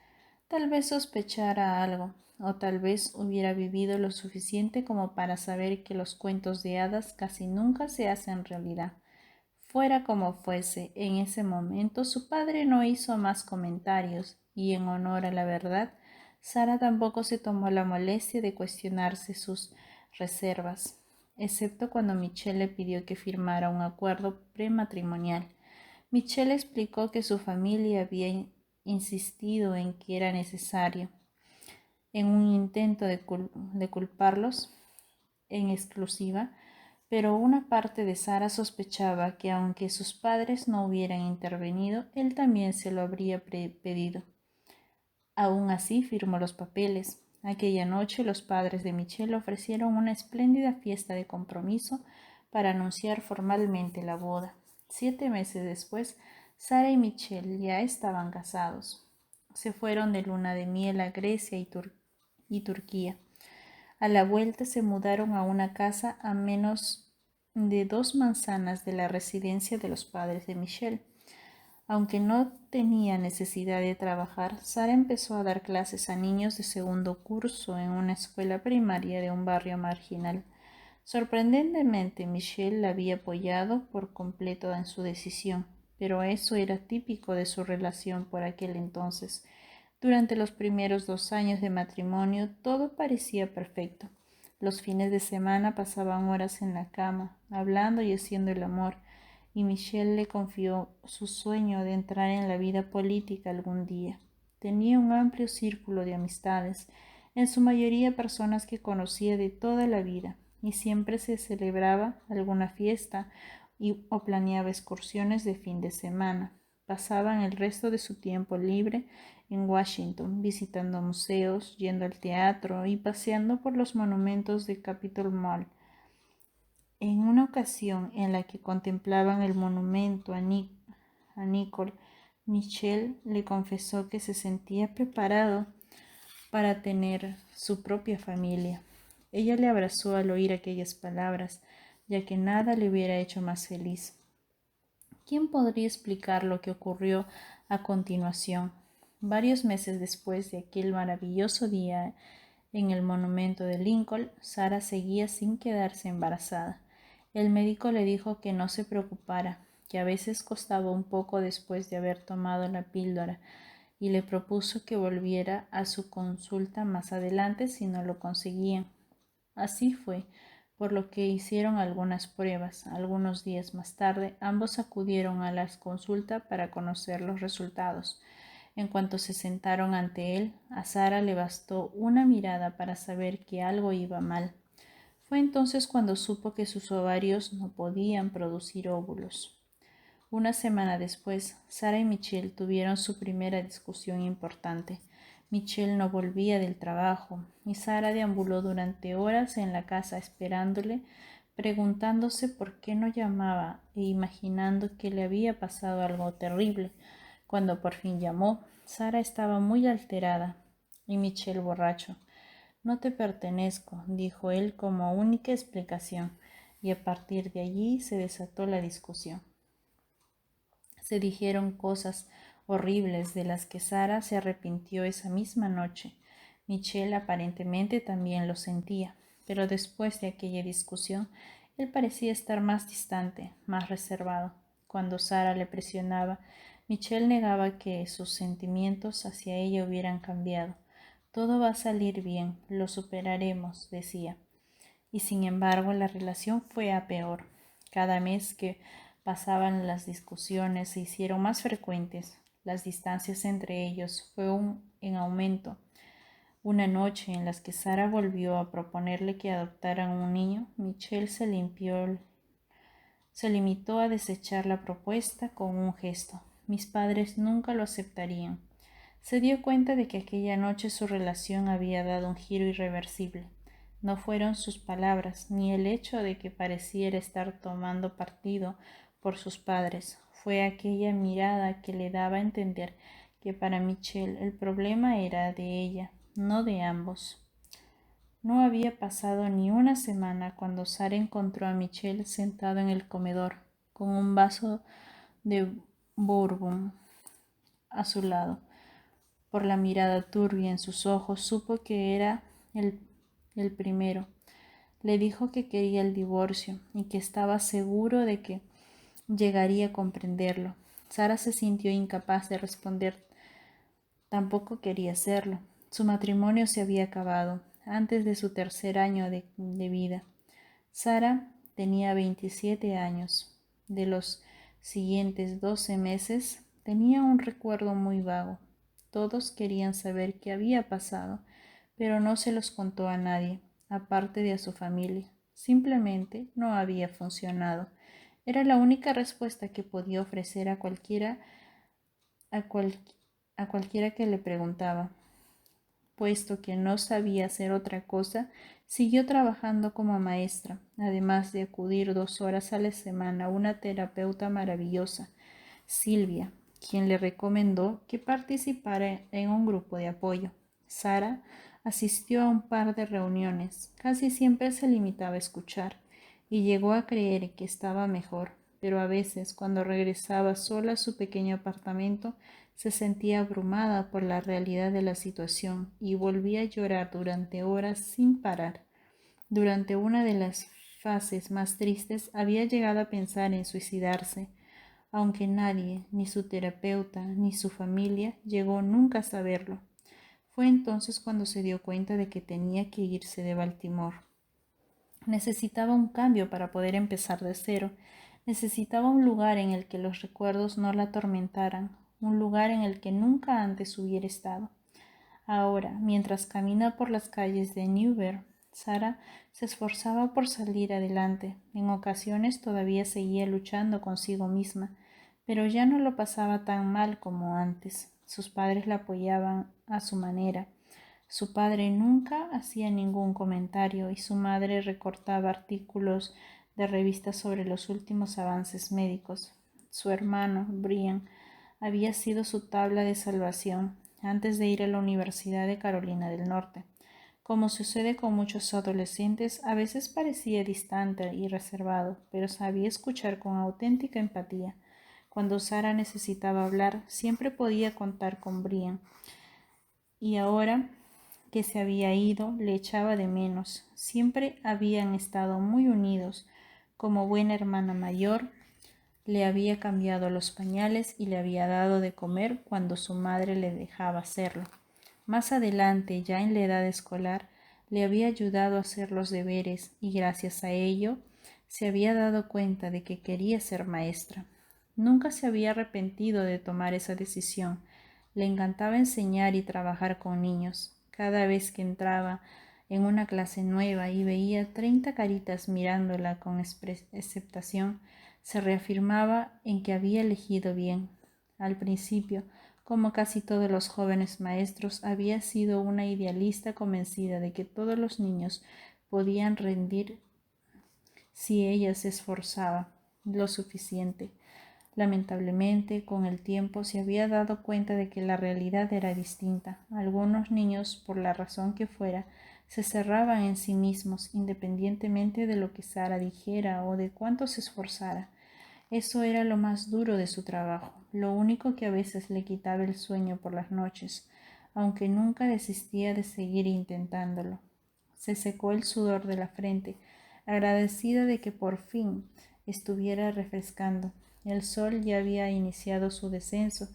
Tal vez sospechara algo, o tal vez hubiera vivido lo suficiente como para saber que los cuentos de hadas casi nunca se hacen realidad. Fuera como fuese, en ese momento su padre no hizo más comentarios, y en honor a la verdad, Sara tampoco se tomó la molestia de cuestionarse sus reservas, excepto cuando Michelle le pidió que firmara un acuerdo prematrimonial. Michelle explicó que su familia había insistido en que era necesario, en un intento de culparlos en exclusiva, pero una parte de Sara sospechaba que aunque sus padres no hubieran intervenido, él también se lo habría pedido. Aún así firmó los papeles. Aquella noche los padres de Michelle ofrecieron una espléndida fiesta de compromiso para anunciar formalmente la boda. 7 meses después, Sara y Michelle ya estaban casados. Se fueron de luna de miel a Grecia y Turquía. A la vuelta se mudaron a una casa a menos de 2 manzanas de la residencia de los padres de Michelle. Aunque no tenía necesidad de trabajar, Sara empezó a dar clases a niños de segundo curso en una escuela primaria de un barrio marginal. Sorprendentemente, Michelle la había apoyado por completo en su decisión, pero eso era típico de su relación por aquel entonces. Durante los primeros 2 años de matrimonio todo parecía perfecto. Los fines de semana pasaban horas en la cama, hablando y haciendo el amor, y Michelle le confió su sueño de entrar en la vida política algún día. Tenía un amplio círculo de amistades, en su mayoría personas que conocía de toda la vida, y siempre se celebraba alguna fiesta o planeaba excursiones de fin de semana. Pasaban el resto de su tiempo libre en Washington, visitando museos, yendo al teatro y paseando por los monumentos de Capitol Mall. En una ocasión en la que contemplaban el monumento a Nicole, Michelle le confesó que se sentía preparado para tener su propia familia. Ella le abrazó al oír aquellas palabras, ya que nada le hubiera hecho más feliz. ¿Quién podría explicar lo que ocurrió a continuación? Varios meses después de aquel maravilloso día en el monumento de Lincoln, Sarah seguía sin quedarse embarazada. El médico le dijo que no se preocupara, que a veces costaba un poco después de haber tomado la píldora, y le propuso que volviera a su consulta más adelante si no lo conseguían. Así fue, por lo que hicieron algunas pruebas. Algunos días más tarde, ambos acudieron a la consulta para conocer los resultados. En cuanto se sentaron ante él, a Sara le bastó una mirada para saber que algo iba mal. Fue entonces cuando supo que sus ovarios no podían producir óvulos. Una semana después, Sara y Michelle tuvieron su primera discusión importante. Michelle no volvía del trabajo y Sara deambuló durante horas en la casa esperándole, preguntándose por qué no llamaba e imaginando que le había pasado algo terrible. Cuando por fin llamó, Sara estaba muy alterada y Michelle borracho. No te pertenezco, dijo él como única explicación, y a partir de allí se desató la discusión. Se dijeron cosas horribles de las que Sara se arrepintió esa misma noche. Michelle aparentemente también lo sentía, pero después de aquella discusión, él parecía estar más distante, más reservado. Cuando Sara le presionaba, Michelle negaba que sus sentimientos hacia ella hubieran cambiado. Todo va a salir bien, lo superaremos, decía. Y sin embargo, la relación fue a peor. Cada mes que pasaban las discusiones se hicieron más frecuentes. Las distancias entre ellos fue en aumento. Una noche en la que Sara volvió a proponerle que adoptaran un niño, Michelle se limitó a desechar la propuesta con un gesto. Mis padres nunca lo aceptarían. Se dio cuenta de que aquella noche su relación había dado un giro irreversible. No fueron sus palabras, ni el hecho de que pareciera estar tomando partido por sus padres. Fue aquella mirada que le daba a entender que para Michelle el problema era de ella, no de ambos. No había pasado ni una semana cuando Sara encontró a Michelle sentado en el comedor, con un vaso de bourbon a su lado. Por la mirada turbia en sus ojos supo que era el primero. Le dijo que quería el divorcio y que estaba seguro de que llegaría a comprenderlo. Sara se sintió incapaz de responder. Tampoco quería hacerlo. Su matrimonio se había acabado antes de su tercer año de vida. Sara tenía 27 años. De los siguientes 12 meses tenía un recuerdo muy vago. Todos querían saber qué había pasado, pero no se los contó a nadie, aparte de a su familia. Simplemente no había funcionado. Era la única respuesta que podía ofrecer a cualquiera que le preguntaba. Puesto que no sabía hacer otra cosa, siguió trabajando como maestra, además de acudir 2 horas a la semana a una terapeuta maravillosa, Silvia, quien le recomendó que participara en un grupo de apoyo. Sara asistió a un par de reuniones, casi siempre se limitaba a escuchar, y llegó a creer que estaba mejor, pero a veces, cuando regresaba sola a su pequeño apartamento, se sentía abrumada por la realidad de la situación y volvía a llorar durante horas sin parar. Durante una de las fases más tristes había llegado a pensar en suicidarse, aunque nadie, ni su terapeuta, ni su familia, llegó nunca a saberlo. Fue entonces cuando se dio cuenta de que tenía que irse de Baltimore. Necesitaba un cambio para poder empezar de cero. Necesitaba un lugar en el que los recuerdos no la atormentaran, un lugar en el que nunca antes hubiera estado. Ahora, mientras camina por las calles de Newberg, Sara se esforzaba por salir adelante. En ocasiones todavía seguía luchando consigo misma, pero ya no lo pasaba tan mal como antes. Sus padres la apoyaban a su manera. Su padre nunca hacía ningún comentario y su madre recortaba artículos de revistas sobre los últimos avances médicos. Su hermano, Brian, había sido su tabla de salvación antes de ir a la Universidad de Carolina del Norte. Como sucede con muchos adolescentes, a veces parecía distante y reservado, pero sabía escuchar con auténtica empatía. Cuando Sara necesitaba hablar, siempre podía contar con Brian. Y ahora que se había ido, le echaba de menos. Siempre habían estado muy unidos. Como buena hermana mayor, le había cambiado los pañales y le había dado de comer cuando su madre le dejaba hacerlo. Más adelante, ya en la edad escolar, le había ayudado a hacer los deberes y gracias a ello se había dado cuenta de que quería ser maestra. Nunca se había arrepentido de tomar esa decisión. Le encantaba enseñar y trabajar con niños. Cada vez que entraba en una clase nueva y veía 30 caritas mirándola con aceptación, se reafirmaba en que había elegido bien. Al principio, como casi todos los jóvenes maestros, había sido una idealista convencida de que todos los niños podían rendir si ella se esforzaba lo suficiente. Lamentablemente, con el tiempo se había dado cuenta de que la realidad era distinta. Algunos niños, por la razón que fuera, se cerraban en sí mismos, independientemente de lo que Sara dijera o de cuánto se esforzara. Eso era lo más duro de su trabajo, lo único que a veces le quitaba el sueño por las noches, aunque nunca desistía de seguir intentándolo. Se secó el sudor de la frente, agradecida de que por fin estuviera refrescando. El sol ya había iniciado su descenso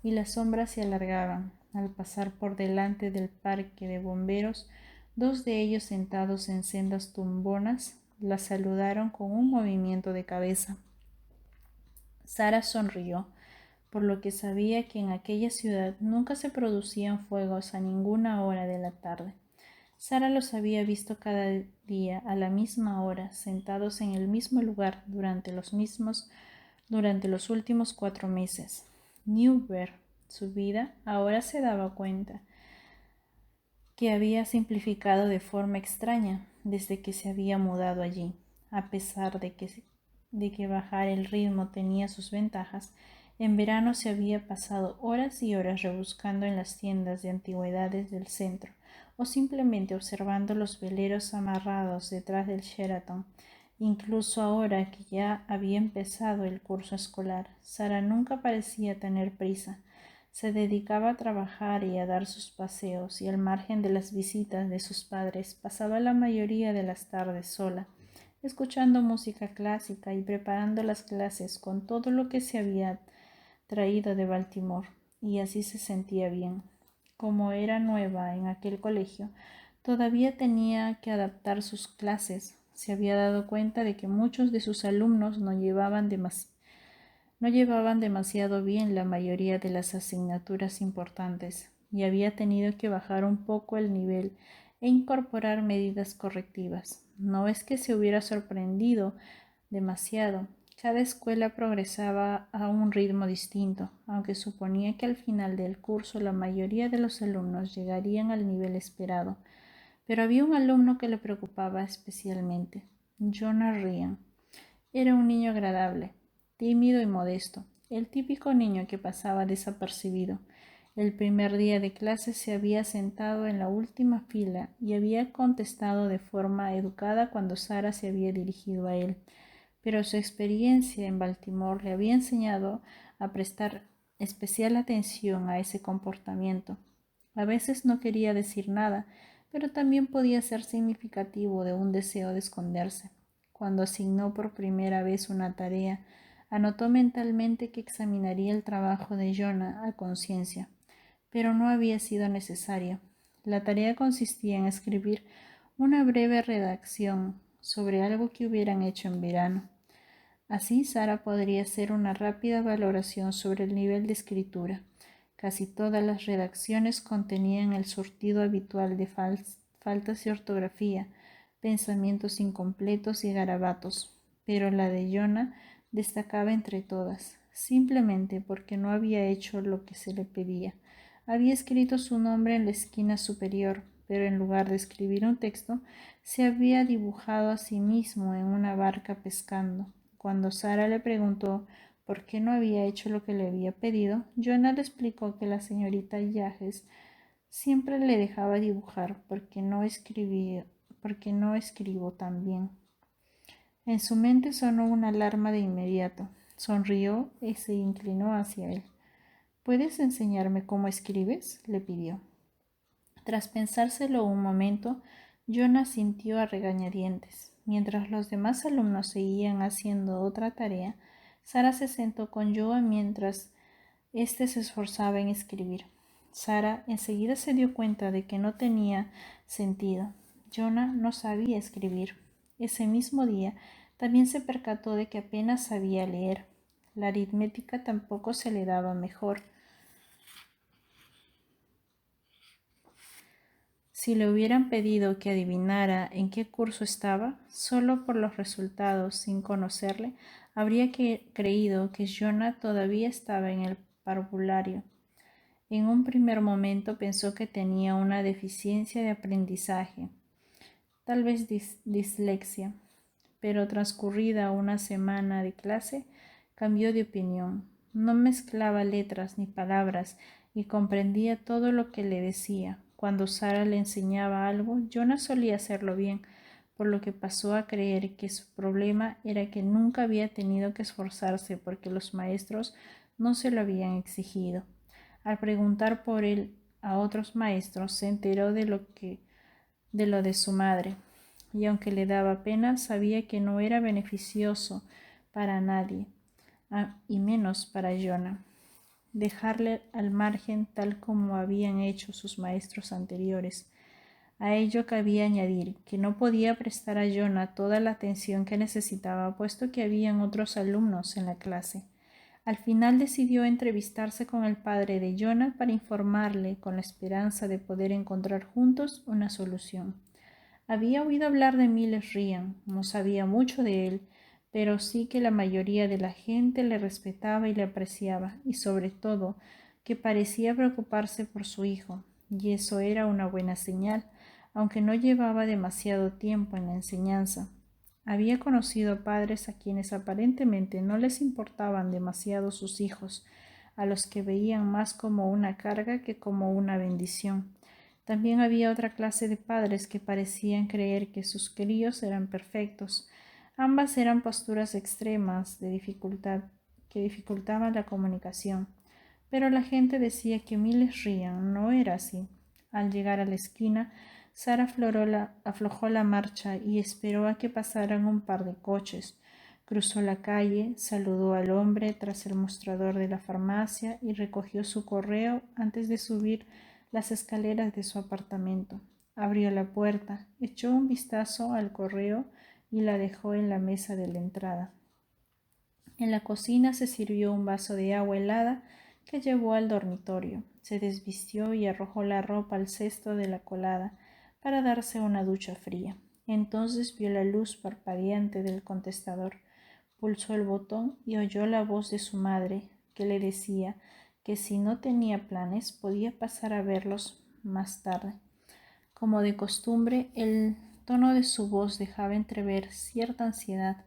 y las sombras se alargaban. Al pasar por delante del parque de bomberos, dos de ellos sentados en sendas tumbonas la saludaron con un movimiento de cabeza. Sara sonrió, por lo que sabía que en aquella ciudad nunca se producían fuegos a ninguna hora de la tarde. Sara los había visto cada día a la misma hora, sentados en el mismo lugar durante los últimos 4 meses. Newberg, su vida, ahora se daba cuenta que había simplificado de forma extraña desde que se había mudado allí. A pesar de que bajar el ritmo tenía sus ventajas, en verano se había pasado horas y horas rebuscando en las tiendas de antigüedades del centro o simplemente observando los veleros amarrados detrás del Sheraton. Incluso ahora que ya había empezado el curso escolar, Sara nunca parecía tener prisa. Se dedicaba a trabajar y a dar sus paseos, y al margen de las visitas de sus padres pasaba la mayoría de las tardes sola, escuchando música clásica y preparando las clases con todo lo que se había traído de Baltimore, y así se sentía bien. Como era nueva en aquel colegio, todavía tenía que adaptar sus clases. Se había dado cuenta de que muchos de sus alumnos no llevaban demasiado bien la mayoría de las asignaturas importantes y había tenido que bajar un poco el nivel e incorporar medidas correctivas. No es que se hubiera sorprendido demasiado. Cada escuela progresaba a un ritmo distinto, aunque suponía que al final del curso la mayoría de los alumnos llegarían al nivel esperado. Pero había un alumno que le preocupaba especialmente, Jonah Ryan. Era un niño agradable, tímido y modesto, el típico niño que pasaba desapercibido. El primer día de clase se había sentado en la última fila y había contestado de forma educada cuando Sara se había dirigido a él, pero su experiencia en Baltimore le había enseñado a prestar especial atención a ese comportamiento. A veces no quería decir nada, pero también podía ser significativo de un deseo de esconderse. Cuando asignó por primera vez una tarea, anotó mentalmente que examinaría el trabajo de Jonah a conciencia, pero no había sido necesario. La tarea consistía en escribir una breve redacción sobre algo que hubieran hecho en verano. Así Sara podría hacer una rápida valoración sobre el nivel de escritura. Casi todas las redacciones contenían el surtido habitual de faltas de ortografía, pensamientos incompletos y garabatos, pero la de Jonah destacaba entre todas, simplemente porque no había hecho lo que se le pedía. Había escrito su nombre en la esquina superior, pero en lugar de escribir un texto, se había dibujado a sí mismo en una barca pescando. Cuando Sara le preguntó por qué no había hecho lo que le había pedido, Jonah le explicó que la señorita Yajes siempre le dejaba dibujar porque no escribo tan bien. En su mente sonó una alarma de inmediato. Sonrió y se inclinó hacia él. ¿Puedes enseñarme cómo escribes?, le pidió. Tras pensárselo un momento, Jonah sintió a regañadientes. Mientras los demás alumnos seguían haciendo otra tarea, Sara se sentó con Joa mientras éste se esforzaba en escribir. Sara enseguida se dio cuenta de que no tenía sentido. Jonah no sabía escribir. Ese mismo día también se percató de que apenas sabía leer. La aritmética tampoco se le daba mejor. Si le hubieran pedido que adivinara en qué curso estaba, solo por los resultados, sin conocerle, habría creído que Jonah todavía estaba en el parvulario. En un primer momento pensó que tenía una deficiencia de aprendizaje, tal vez dislexia, pero transcurrida una semana de clase, cambió de opinión. No mezclaba letras ni palabras y comprendía todo lo que le decía. Cuando Sara le enseñaba algo, Jonah solía hacerlo bien, por lo que pasó a creer que su problema era que nunca había tenido que esforzarse porque los maestros no se lo habían exigido. Al preguntar por él a otros maestros, se enteró de lo de su madre, y aunque le daba pena, sabía que no era beneficioso para nadie, y menos para Jonah, dejarle al margen tal como habían hecho sus maestros anteriores. A ello cabía añadir que no podía prestar a Jonah toda la atención que necesitaba, puesto que habían otros alumnos en la clase. Al final decidió entrevistarse con el padre de Jonah para informarle, con la esperanza de poder encontrar juntos una solución. Había oído hablar de Miles Ryan, no sabía mucho de él, pero sí que la mayoría de la gente le respetaba y le apreciaba, y sobre todo que parecía preocuparse por su hijo, y eso era una buena señal, aunque no llevaba demasiado tiempo en la enseñanza. Había conocido padres a quienes aparentemente no les importaban demasiado sus hijos, a los que veían más como una carga que como una bendición. También había otra clase de padres que parecían creer que sus críos eran perfectos. Ambas eran posturas extremas de dificultad que dificultaban la comunicación. Pero la gente decía que Miles Ryan no era así. Al llegar a la esquina, Sara aflojó la marcha y esperó a que pasaran un par de coches. Cruzó la calle, saludó al hombre tras el mostrador de la farmacia y recogió su correo antes de subir las escaleras de su apartamento. Abrió la puerta, echó un vistazo al correo y la dejó en la mesa de la entrada. En la cocina se sirvió un vaso de agua helada que llevó al dormitorio. Se desvistió y arrojó la ropa al cesto de la colada para darse una ducha fría. Entonces vio la luz parpadeante del contestador, pulsó el botón y oyó la voz de su madre, que le decía que si no tenía planes podía pasar a verlos más tarde. Como de costumbre, el tono de su voz dejaba entrever cierta ansiedad.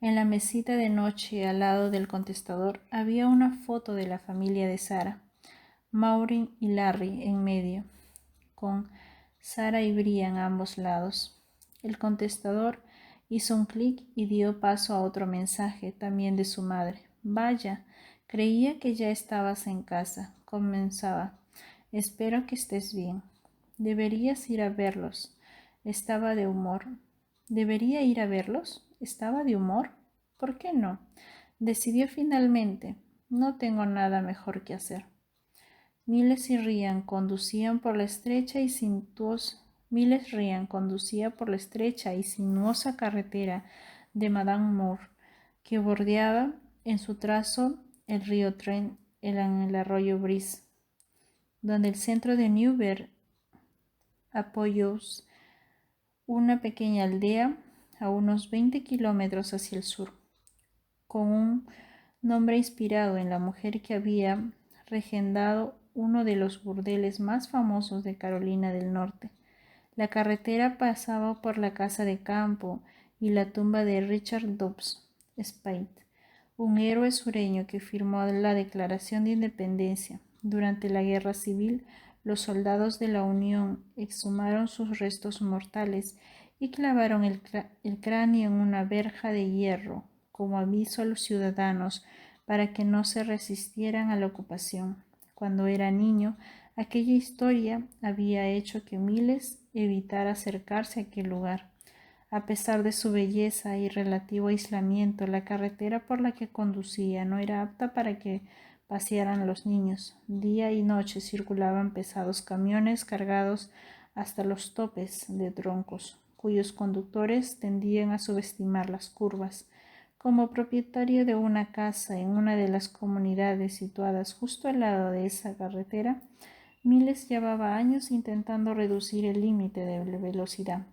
En la mesita de noche al lado del contestador había una foto de la familia de Sara, Maureen y Larry en medio, con Sara y Brian a ambos lados. El contestador hizo un clic y dio paso a otro mensaje, también de su madre. Vaya, creía que ya estabas en casa. Comenzaba. Espero que estés bien. Deberías ir a verlos. Estaba de humor. ¿Debería ir a verlos? ¿Estaba de humor? ¿Por qué no? Decidió finalmente. No tengo nada mejor que hacer. Miles y Ryan conducían por la estrecha y Miles Ryan conducía por la estrecha y sinuosa carretera de Madame Moore, que bordeaba en su trazo el río Trent en el arroyo Brice, donde el centro de Newberg apoyó una pequeña aldea a unos 20 kilómetros hacia el sur, con un nombre inspirado en la mujer que había regendado uno de los burdeles más famosos de Carolina del Norte. La carretera pasaba por la casa de campo y la tumba de Richard Dobbs Speight, un héroe sureño que firmó la Declaración de Independencia. Durante la Guerra Civil, los soldados de la Unión exhumaron sus restos mortales y clavaron el cráneo en una verja de hierro como aviso a los ciudadanos para que no se resistieran a la ocupación. Cuando era niño, aquella historia había hecho que Miles evitara acercarse a aquel lugar. A pesar de su belleza y relativo aislamiento, la carretera por la que conducía no era apta para que pasearan los niños. Día y noche circulaban pesados camiones cargados hasta los topes de troncos, cuyos conductores tendían a subestimar las curvas. Como propietario de una casa en una de las comunidades situadas justo al lado de esa carretera, Miles llevaba años intentando reducir el límite de velocidad,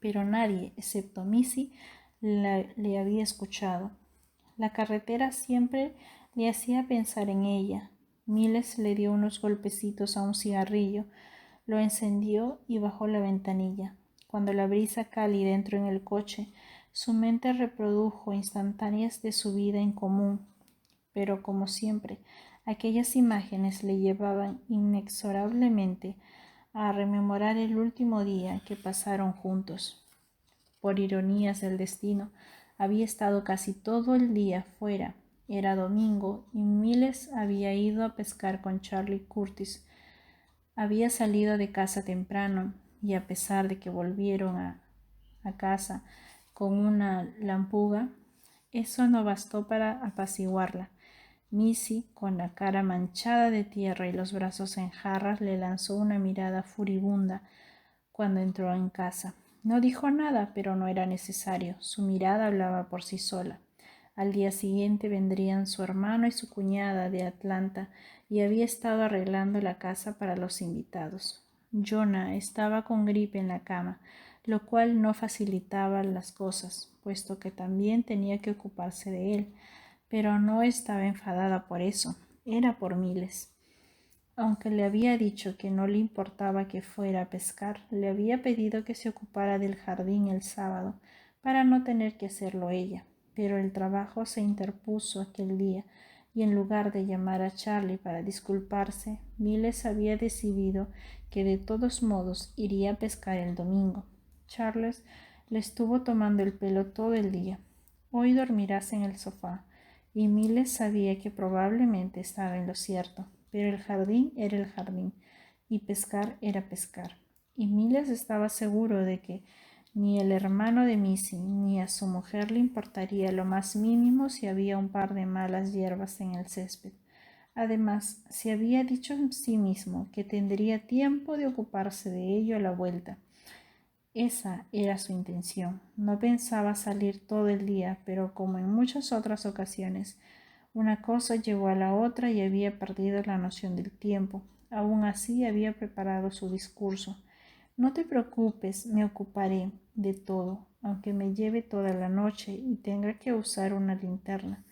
pero nadie, excepto Missy, le había escuchado. La carretera siempre le hacía pensar en ella. Miles le dio unos golpecitos a un cigarrillo, lo encendió y bajó la ventanilla. Cuando la brisa cálida entró en el coche, su mente reprodujo instantáneas de su vida en común, pero como siempre, aquellas imágenes le llevaban inexorablemente a rememorar el último día que pasaron juntos. Por ironías del destino, había estado casi todo el día fuera. Era domingo y Miles había ido a pescar con Charlie Curtis. Había salido de casa temprano y a pesar de que volvieron a casa con una lampuga, eso no bastó para apaciguarla. Missy, con la cara manchada de tierra y los brazos en jarras, le lanzó una mirada furibunda cuando entró en casa. No dijo nada, pero no era necesario. Su mirada hablaba por sí sola. Al día siguiente vendrían su hermano y su cuñada de Atlanta y había estado arreglando la casa para los invitados. Jonah estaba con gripe en la cama, lo cual no facilitaba las cosas, puesto que también tenía que ocuparse de él, pero no estaba enfadada por eso, era por Miles. Aunque le había dicho que no le importaba que fuera a pescar, le había pedido que se ocupara del jardín el sábado, para no tener que hacerlo ella. Pero el trabajo se interpuso aquel día, y en lugar de llamar a Charlie para disculparse, Miles había decidido que de todos modos iría a pescar el domingo. Charles le estuvo tomando el pelo todo el día. Hoy dormirás en el sofá, y Miles sabía que probablemente estaba en lo cierto, pero el jardín era el jardín, y pescar era pescar. Y Miles estaba seguro de que ni el hermano de Missy ni a su mujer le importaría lo más mínimo si había un par de malas hierbas en el césped. Además, se había dicho en sí mismo que tendría tiempo de ocuparse de ello a la vuelta. Esa era su intención. No pensaba salir todo el día, pero como en muchas otras ocasiones, una cosa llevó a la otra y había perdido la noción del tiempo. Aún así había preparado su discurso. No te preocupes, me ocuparé de todo, aunque me lleve toda la noche y tenga que usar una linterna.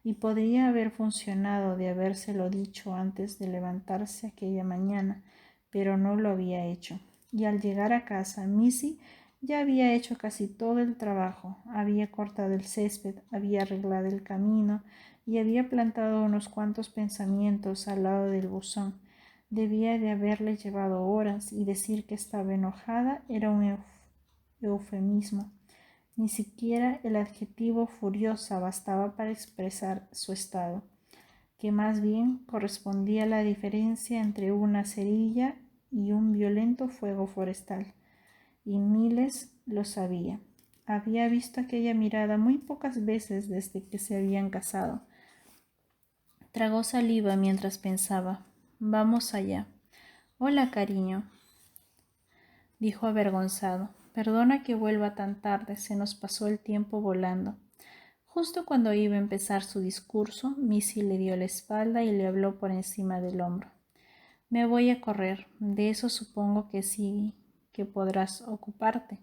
Y podría haber funcionado de habérselo dicho antes de levantarse aquella mañana, pero no lo había hecho. Y al llegar a casa, Missy ya había hecho casi todo el trabajo. Había cortado el césped, había arreglado el camino y había plantado unos cuantos pensamientos al lado del buzón. Debía de haberle llevado horas y decir que estaba enojada era un eufemismo. Ni siquiera el adjetivo furiosa bastaba para expresar su estado, que más bien correspondía a la diferencia entre una cerilla y un violento fuego forestal. Y Miles lo sabía. Había visto aquella mirada muy pocas veces desde que se habían casado. Tragó saliva mientras pensaba. Vamos allá. Hola, cariño. dijo avergonzado. Perdona que vuelva tan tarde, se nos pasó el tiempo volando. Justo cuando iba a empezar su discurso, Missy le dio la espalda y le habló por encima del hombro. Me voy a correr, de eso supongo que sí que podrás ocuparte.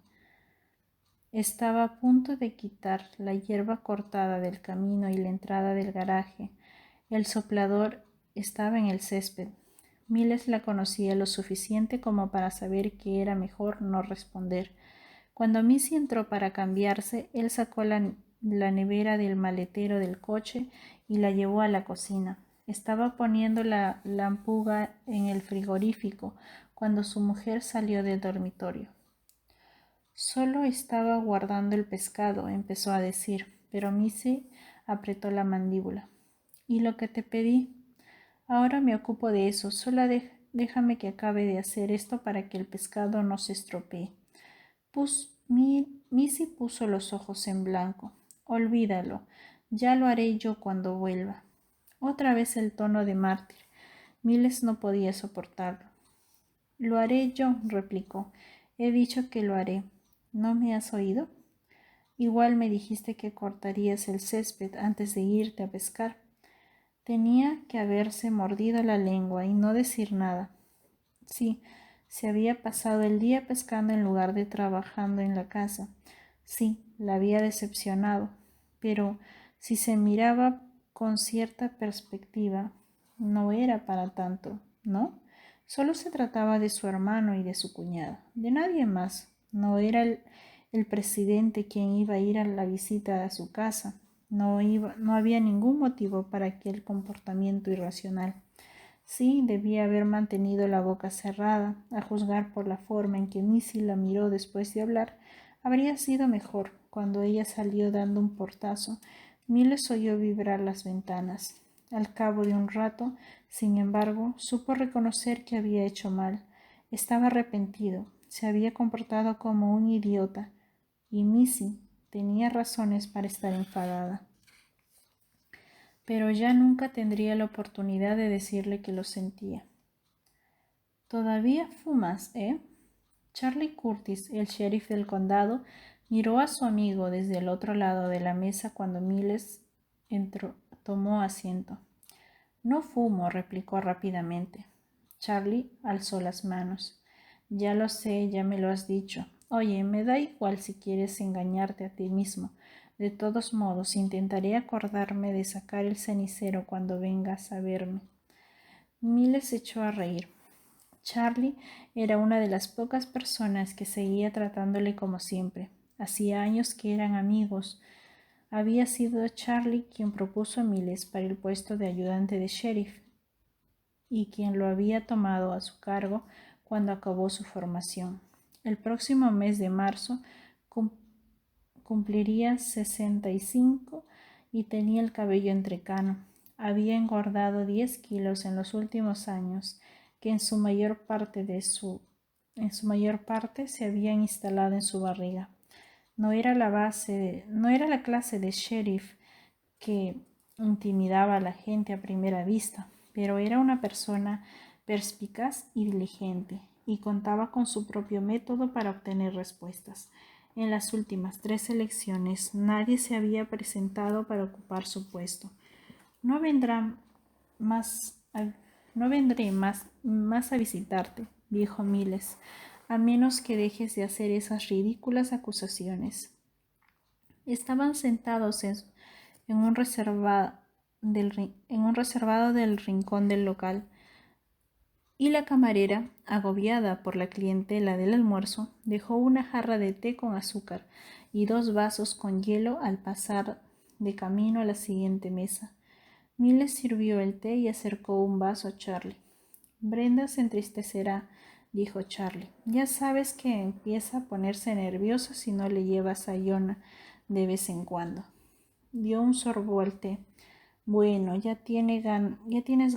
Estaba a punto de quitar la hierba cortada del camino y la entrada del garaje. El soplador estaba en el césped. Miles la conocía lo suficiente como para saber que era mejor no responder. Cuando Missy entró para cambiarse, él sacó la nevera del maletero del coche y la llevó a la cocina. Estaba poniendo la lampuga en el frigorífico cuando su mujer salió del dormitorio. Solo estaba guardando el pescado, empezó a decir, pero Missy apretó la mandíbula. ¿Y lo que te pedí? Ahora me ocupo de eso, solo déjame que acabe de hacer esto para que el pescado no se estropee. Missy puso los ojos en blanco. Olvídalo, ya lo haré yo cuando vuelva. Otra vez el tono de mártir. Miles no podía soportarlo. Lo haré yo, replicó. He dicho que lo haré. ¿No me has oído? Igual me dijiste que cortarías el césped antes de irte a pescar. Tenía que haberse mordido la lengua y no decir nada. Sí, se había pasado el día pescando en lugar de trabajando en la casa. Sí, la había decepcionado, pero si se miraba con cierta perspectiva, no era para tanto, ¿no? Solo se trataba de su hermano y de su cuñada, de nadie más. No era el presidente quien iba a ir a la visita a su casa. No había ningún motivo para aquel comportamiento irracional. Sí, debía haber mantenido la boca cerrada. A juzgar por la forma en que Missy la miró después de hablar, habría sido mejor. Cuando ella salió dando un portazo, Miles oyó vibrar las ventanas. Al cabo de un rato, sin embargo, supo reconocer que había hecho mal. Estaba arrepentido. Se había comportado como un idiota. Y Missy tenía razones para estar enfadada. Pero ya nunca tendría la oportunidad de decirle que lo sentía. «Todavía fumas, ¿eh?» Charlie Curtis, el sheriff del condado, miró a su amigo desde el otro lado de la mesa cuando Miles tomó asiento. «No fumo», replicó rápidamente. Charlie alzó las manos. «Ya lo sé, ya me lo has dicho. Oye, me da igual si quieres engañarte a ti mismo. De todos modos, intentaré acordarme de sacar el cenicero cuando vengas a verme». Miles se echó a reír. Charlie era una de las pocas personas que seguía tratándole como siempre. Hacía años que eran amigos. Había sido Charlie quien propuso a Miles para el puesto de ayudante de sheriff y quien lo había tomado a su cargo cuando acabó su formación. El próximo mes de marzo cumpliría 65 y tenía el cabello entrecano. Había engordado 10 kilos en los últimos años, que en su mayor parte se habían instalado en su barriga. No era la clase de sheriff que intimidaba a la gente a primera vista, pero era una persona perspicaz y diligente, y contaba con su propio método para obtener respuestas. En las últimas 3 elecciones nadie se había presentado para ocupar su puesto. No vendré más a visitarte, dijo Miles, a menos que dejes de hacer esas ridículas acusaciones. Estaban sentados en un reservado del rincón del local, y la camarera, agobiada por la clientela del almuerzo, dejó una jarra de té con azúcar y 2 vasos con hielo al pasar de camino a la siguiente mesa. Miles sirvió el té y acercó un vaso a Charlie. «Brenda se entristecerá», dijo Charlie. «Ya sabes que empieza a ponerse nerviosa si no le llevas a Iona de vez en cuando». Dio un sorbo al té. «Bueno, ¿ya tienes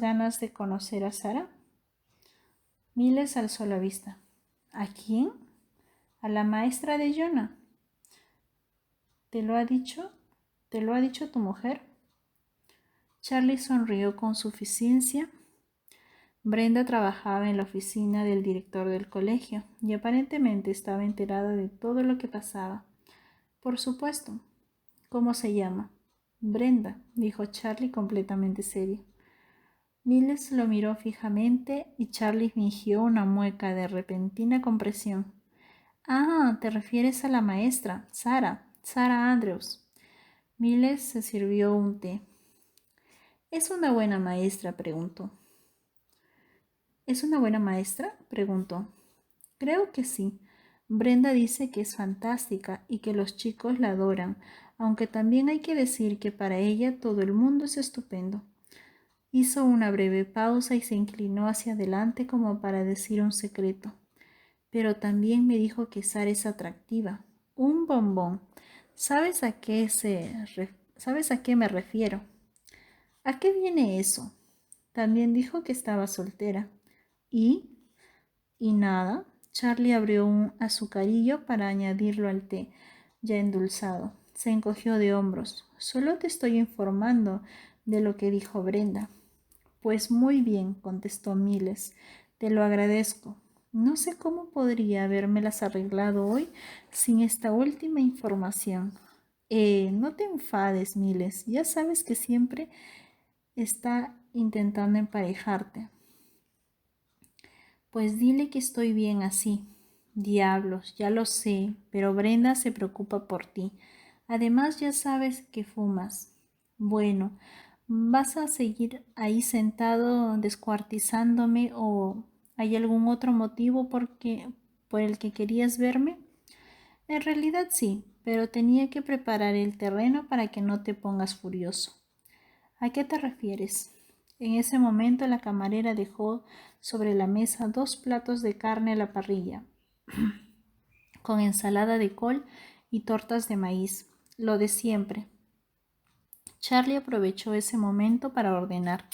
ganas de conocer a Sara?» Miles alzó la vista. «¿A quién?» «A la maestra de Iona». ¿Te lo ha dicho? ¿Te lo ha dicho tu mujer?» Charlie sonrió con suficiencia Brenda trabajaba en la oficina del director del colegio y aparentemente estaba enterada de todo lo que pasaba. Por supuesto. ¿Cómo se llama? Brenda, dijo Charlie completamente serio. Miles lo miró fijamente y Charlie fingió una mueca de repentina compresión. Ah, te refieres a la maestra, Sara Andrews. Miles se sirvió un té. ¿Es una buena maestra? Preguntó. ¿Es una buena maestra? Preguntó. Creo que sí. Brenda dice que es fantástica y que los chicos la adoran, aunque también hay que decir que para ella todo el mundo es estupendo. Hizo una breve pausa y se inclinó hacia adelante como para decir un secreto. Pero también me dijo que Sara es atractiva. Un bombón. ¿Sabes a qué me refiero? ¿A qué viene eso? También dijo que estaba soltera. ¿Y? Y nada. Charlie abrió un azucarillo para añadirlo al té, ya endulzado. Se encogió de hombros. Solo te estoy informando de lo que dijo Brenda. Pues muy bien, contestó Miles. Te lo agradezco. No sé cómo podría habérmelas arreglado hoy sin esta última información. No te enfades, Miles. Ya sabes que siempre está intentando emparejarte. Pues dile que estoy bien así. Diablos, ya lo sé, pero Brenda se preocupa por ti. Además, ya sabes que fumas. Bueno, ¿vas a seguir ahí sentado descuartizándome o hay algún otro motivo por el que querías verme? En realidad sí, pero tenía que preparar el terreno para que no te pongas furioso. ¿A qué te refieres? En ese momento la camarera dejó sobre la mesa 2 platos de carne a la parrilla, con ensalada de col y tortas de maíz, lo de siempre. Charlie aprovechó ese momento para ordenar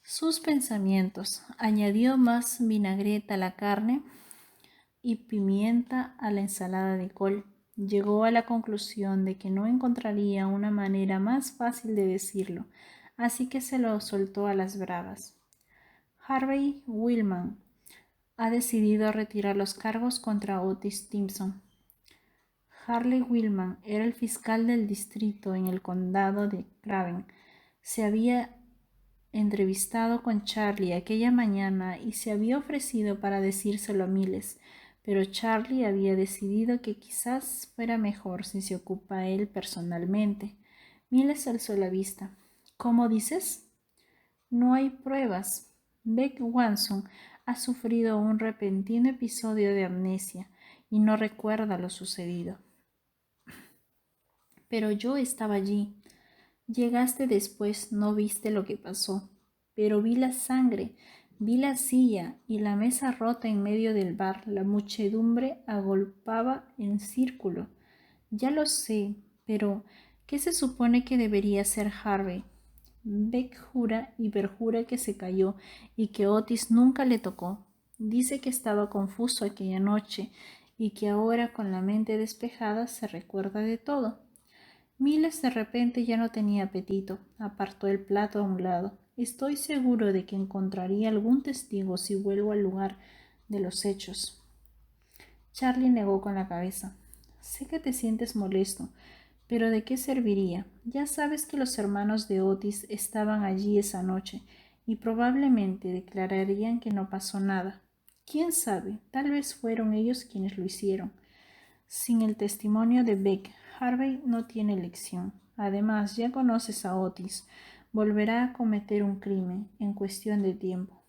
sus pensamientos. Añadió más vinagreta a la carne y pimienta a la ensalada de col. Llegó a la conclusión de que no encontraría una manera más fácil de decirlo, así que se lo soltó a las bravas. Harvey Willman ha decidido retirar los cargos contra Otis Timpson. Harley Willman era el fiscal del distrito en el condado de Craven. Se había entrevistado con Charlie aquella mañana y se había ofrecido para decírselo a Miles, pero Charlie había decidido que quizás fuera mejor si se ocupa él personalmente. Miles alzó la vista. ¿Cómo dices? No hay pruebas. Beck Watson ha sufrido un repentino episodio de amnesia y no recuerda lo sucedido. Pero yo estaba allí. Llegaste después, no viste lo que pasó, pero vi la sangre, vi la silla y la mesa rota en medio del bar. La muchedumbre agolpaba en círculo. Ya lo sé, pero ¿qué se supone que debería hacer Harvey? Beck jura y perjura que se cayó y que Otis nunca le tocó. Dice que estaba confuso aquella noche y que ahora con la mente despejada se recuerda de todo. Miles de repente ya no tenía apetito. Apartó el plato a un lado. Estoy seguro de que encontraría algún testigo si vuelvo al lugar de los hechos. Charlie negó con la cabeza. Sé que te sientes molesto, pero ¿de qué serviría? Ya sabes que los hermanos de Otis estaban allí esa noche y probablemente declararían que no pasó nada. ¿Quién sabe? Tal vez fueron ellos quienes lo hicieron. Sin el testimonio de Beck, Harvey no tiene elección. Además, ya conoces a Otis. Volverá a cometer un crimen en cuestión de tiempo.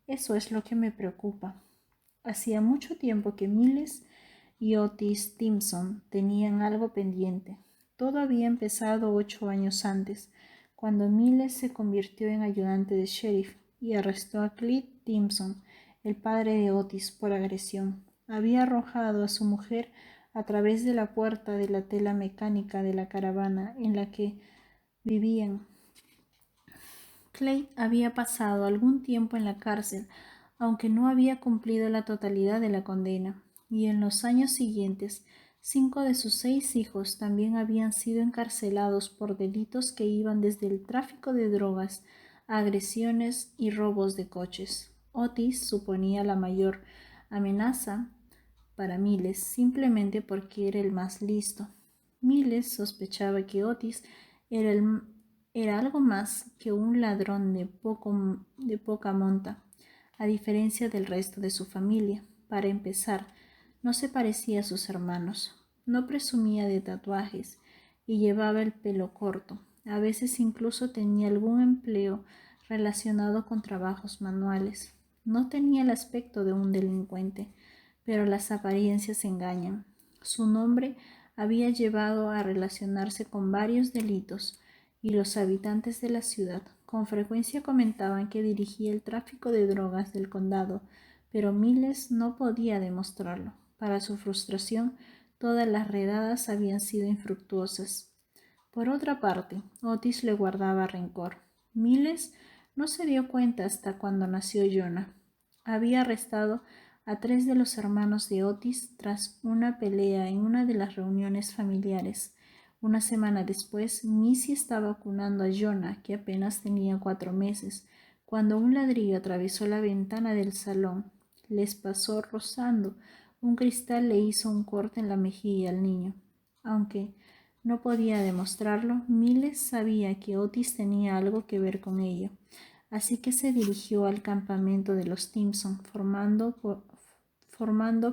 Eso es lo que me preocupa. Hacía mucho tiempo que Miles y Otis Timpson tenían algo pendiente. Todo había empezado 8 años antes, cuando Miles se convirtió en ayudante de sheriff y arrestó a Clyde Timpson, el padre de Otis, por agresión. Había arrojado a su mujer a través de la puerta de la tela mecánica de la caravana en la que vivían. Clyde había pasado algún tiempo en la cárcel, aunque no había cumplido la totalidad de la condena, y en los años siguientes 5 de sus 6 hijos también habían sido encarcelados por delitos que iban desde el tráfico de drogas agresiones y robos de coches. Otis suponía la mayor amenaza para Miles simplemente porque era el más listo. Miles sospechaba que Otis era algo más que un ladrón de poca monta, a diferencia del resto de su familia. Para empezar, no se parecía a sus hermanos, no presumía de tatuajes y llevaba el pelo corto. A veces incluso tenía algún empleo relacionado con trabajos manuales. No tenía el aspecto de un delincuente, pero las apariencias engañan. Su nombre había llevado a relacionarse con varios delitos y los habitantes de la ciudad con frecuencia comentaban que dirigía el tráfico de drogas del condado, pero Miles no podía demostrarlo. Para su frustración, todas las redadas habían sido infructuosas. Por otra parte, Otis le guardaba rencor. Miles no se dio cuenta hasta cuando nació Jonah. Había arrestado a 3 de los hermanos de Otis tras una pelea en una de las reuniones familiares. Una semana después, Missy estaba vacunando a Jonah, que apenas tenía 4 meses, cuando un ladrillo atravesó la ventana del salón. Les pasó rozando. Un cristal le hizo un corte en la mejilla al niño. Aunque no podía demostrarlo, Miles sabía que Otis tenía algo que ver con ello. Así que se dirigió al campamento de los Timpson, formando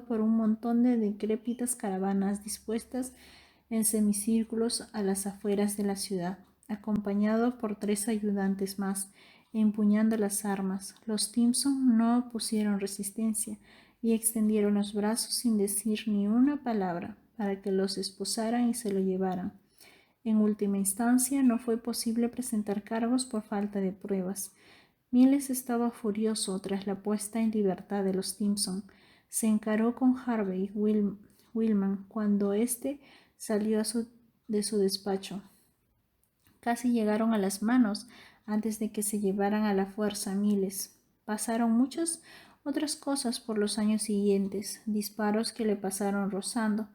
por un montón de decrépitas caravanas dispuestas en semicírculos a las afueras de la ciudad, acompañado por 3 ayudantes más, empuñando las armas. Los Timpson no opusieron resistencia y extendieron los brazos sin decir ni una palabra para que los esposaran y se lo llevaran. En última instancia, no fue posible presentar cargos por falta de pruebas. Miles estaba furioso tras la puesta en libertad de los Timpson. Se encaró con Harvey Willman cuando éste salió de su despacho. Casi llegaron a las manos antes de que se llevaran a la fuerza a Miles. Pasaron muchas otras cosas por los años siguientes, disparos que le pasaron rozando,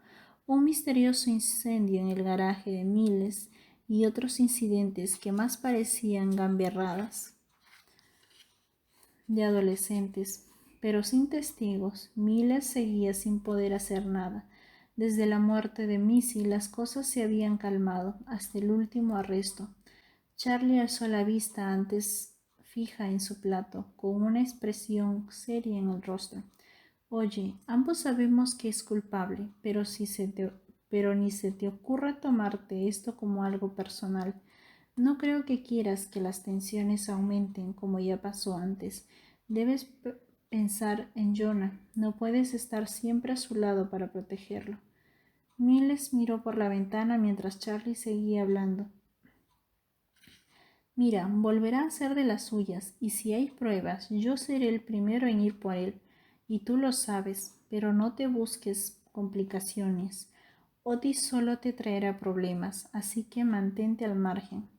un misterioso incendio en el garaje de Miles y otros incidentes que más parecían gamberradas de adolescentes, pero sin testigos. Miles seguía sin poder hacer nada. Desde la muerte de Missy las cosas se habían calmado hasta el último arresto. Charlie alzó la vista antes fija en su plato, con una expresión seria en el rostro. Oye, ambos sabemos que es culpable, pero ni se te ocurra tomarte esto como algo personal. No creo que quieras que las tensiones aumenten como ya pasó antes. Debes pensar en Jonah. No puedes estar siempre a su lado para protegerlo. Miles miró por la ventana mientras Charlie seguía hablando. Mira, volverá a ser de las suyas, y si hay pruebas, yo seré el primero en ir por él. Y tú lo sabes, pero no te busques complicaciones. Otis solo te traerá problemas, así que mantente al margen.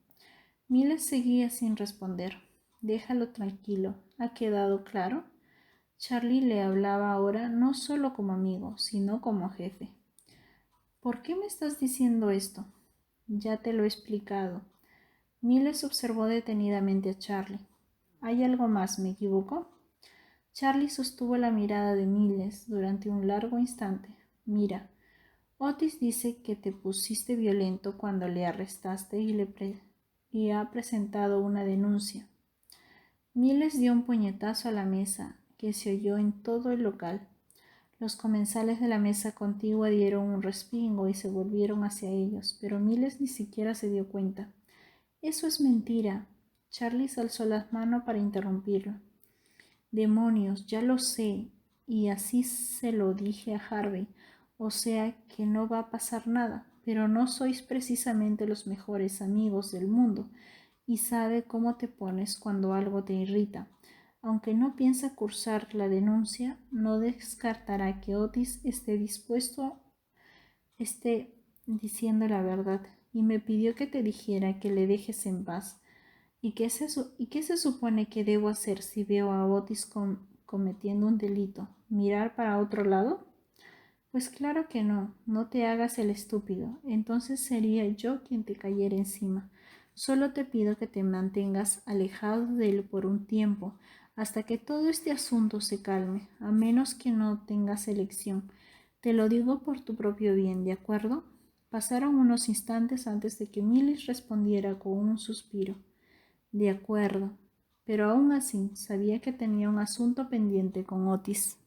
Miles seguía sin responder. Déjalo tranquilo. ¿Ha quedado claro? Charlie le hablaba ahora no solo como amigo, sino como jefe. ¿Por qué me estás diciendo esto? Ya te lo he explicado. Miles observó detenidamente a Charlie. ¿Hay algo más? ¿Me equivoco? Charlie sostuvo la mirada de Miles durante un largo instante. Mira, Otis dice que te pusiste violento cuando le arrestaste y ha presentado una denuncia. Miles dio un puñetazo a la mesa, que se oyó en todo el local. Los comensales de la mesa contigua dieron un respingo y se volvieron hacia ellos, pero Miles ni siquiera se dio cuenta. Eso es mentira. Charlie se alzó las manos para interrumpirlo. Demonios, ya lo sé, y así se lo dije a Harvey, o sea que no va a pasar nada, pero no sois precisamente los mejores amigos del mundo, y sabe cómo te pones cuando algo te irrita. Aunque no piensa cursar la denuncia, no descartará que Otis esté diciendo la verdad, y me pidió que te dijera que le dejes en paz. ¿Y qué se supone que debo hacer si veo a Otis cometiendo un delito? ¿Mirar para otro lado? Pues claro que no, no te hagas el estúpido. Entonces sería yo quien te cayera encima. Solo te pido que te mantengas alejado de él por un tiempo, hasta que todo este asunto se calme, a menos que no tengas elección. Te lo digo por tu propio bien, ¿de acuerdo? Pasaron unos instantes antes de que Millis respondiera con un suspiro. De acuerdo, pero aún así sabía que tenía un asunto pendiente con Otis.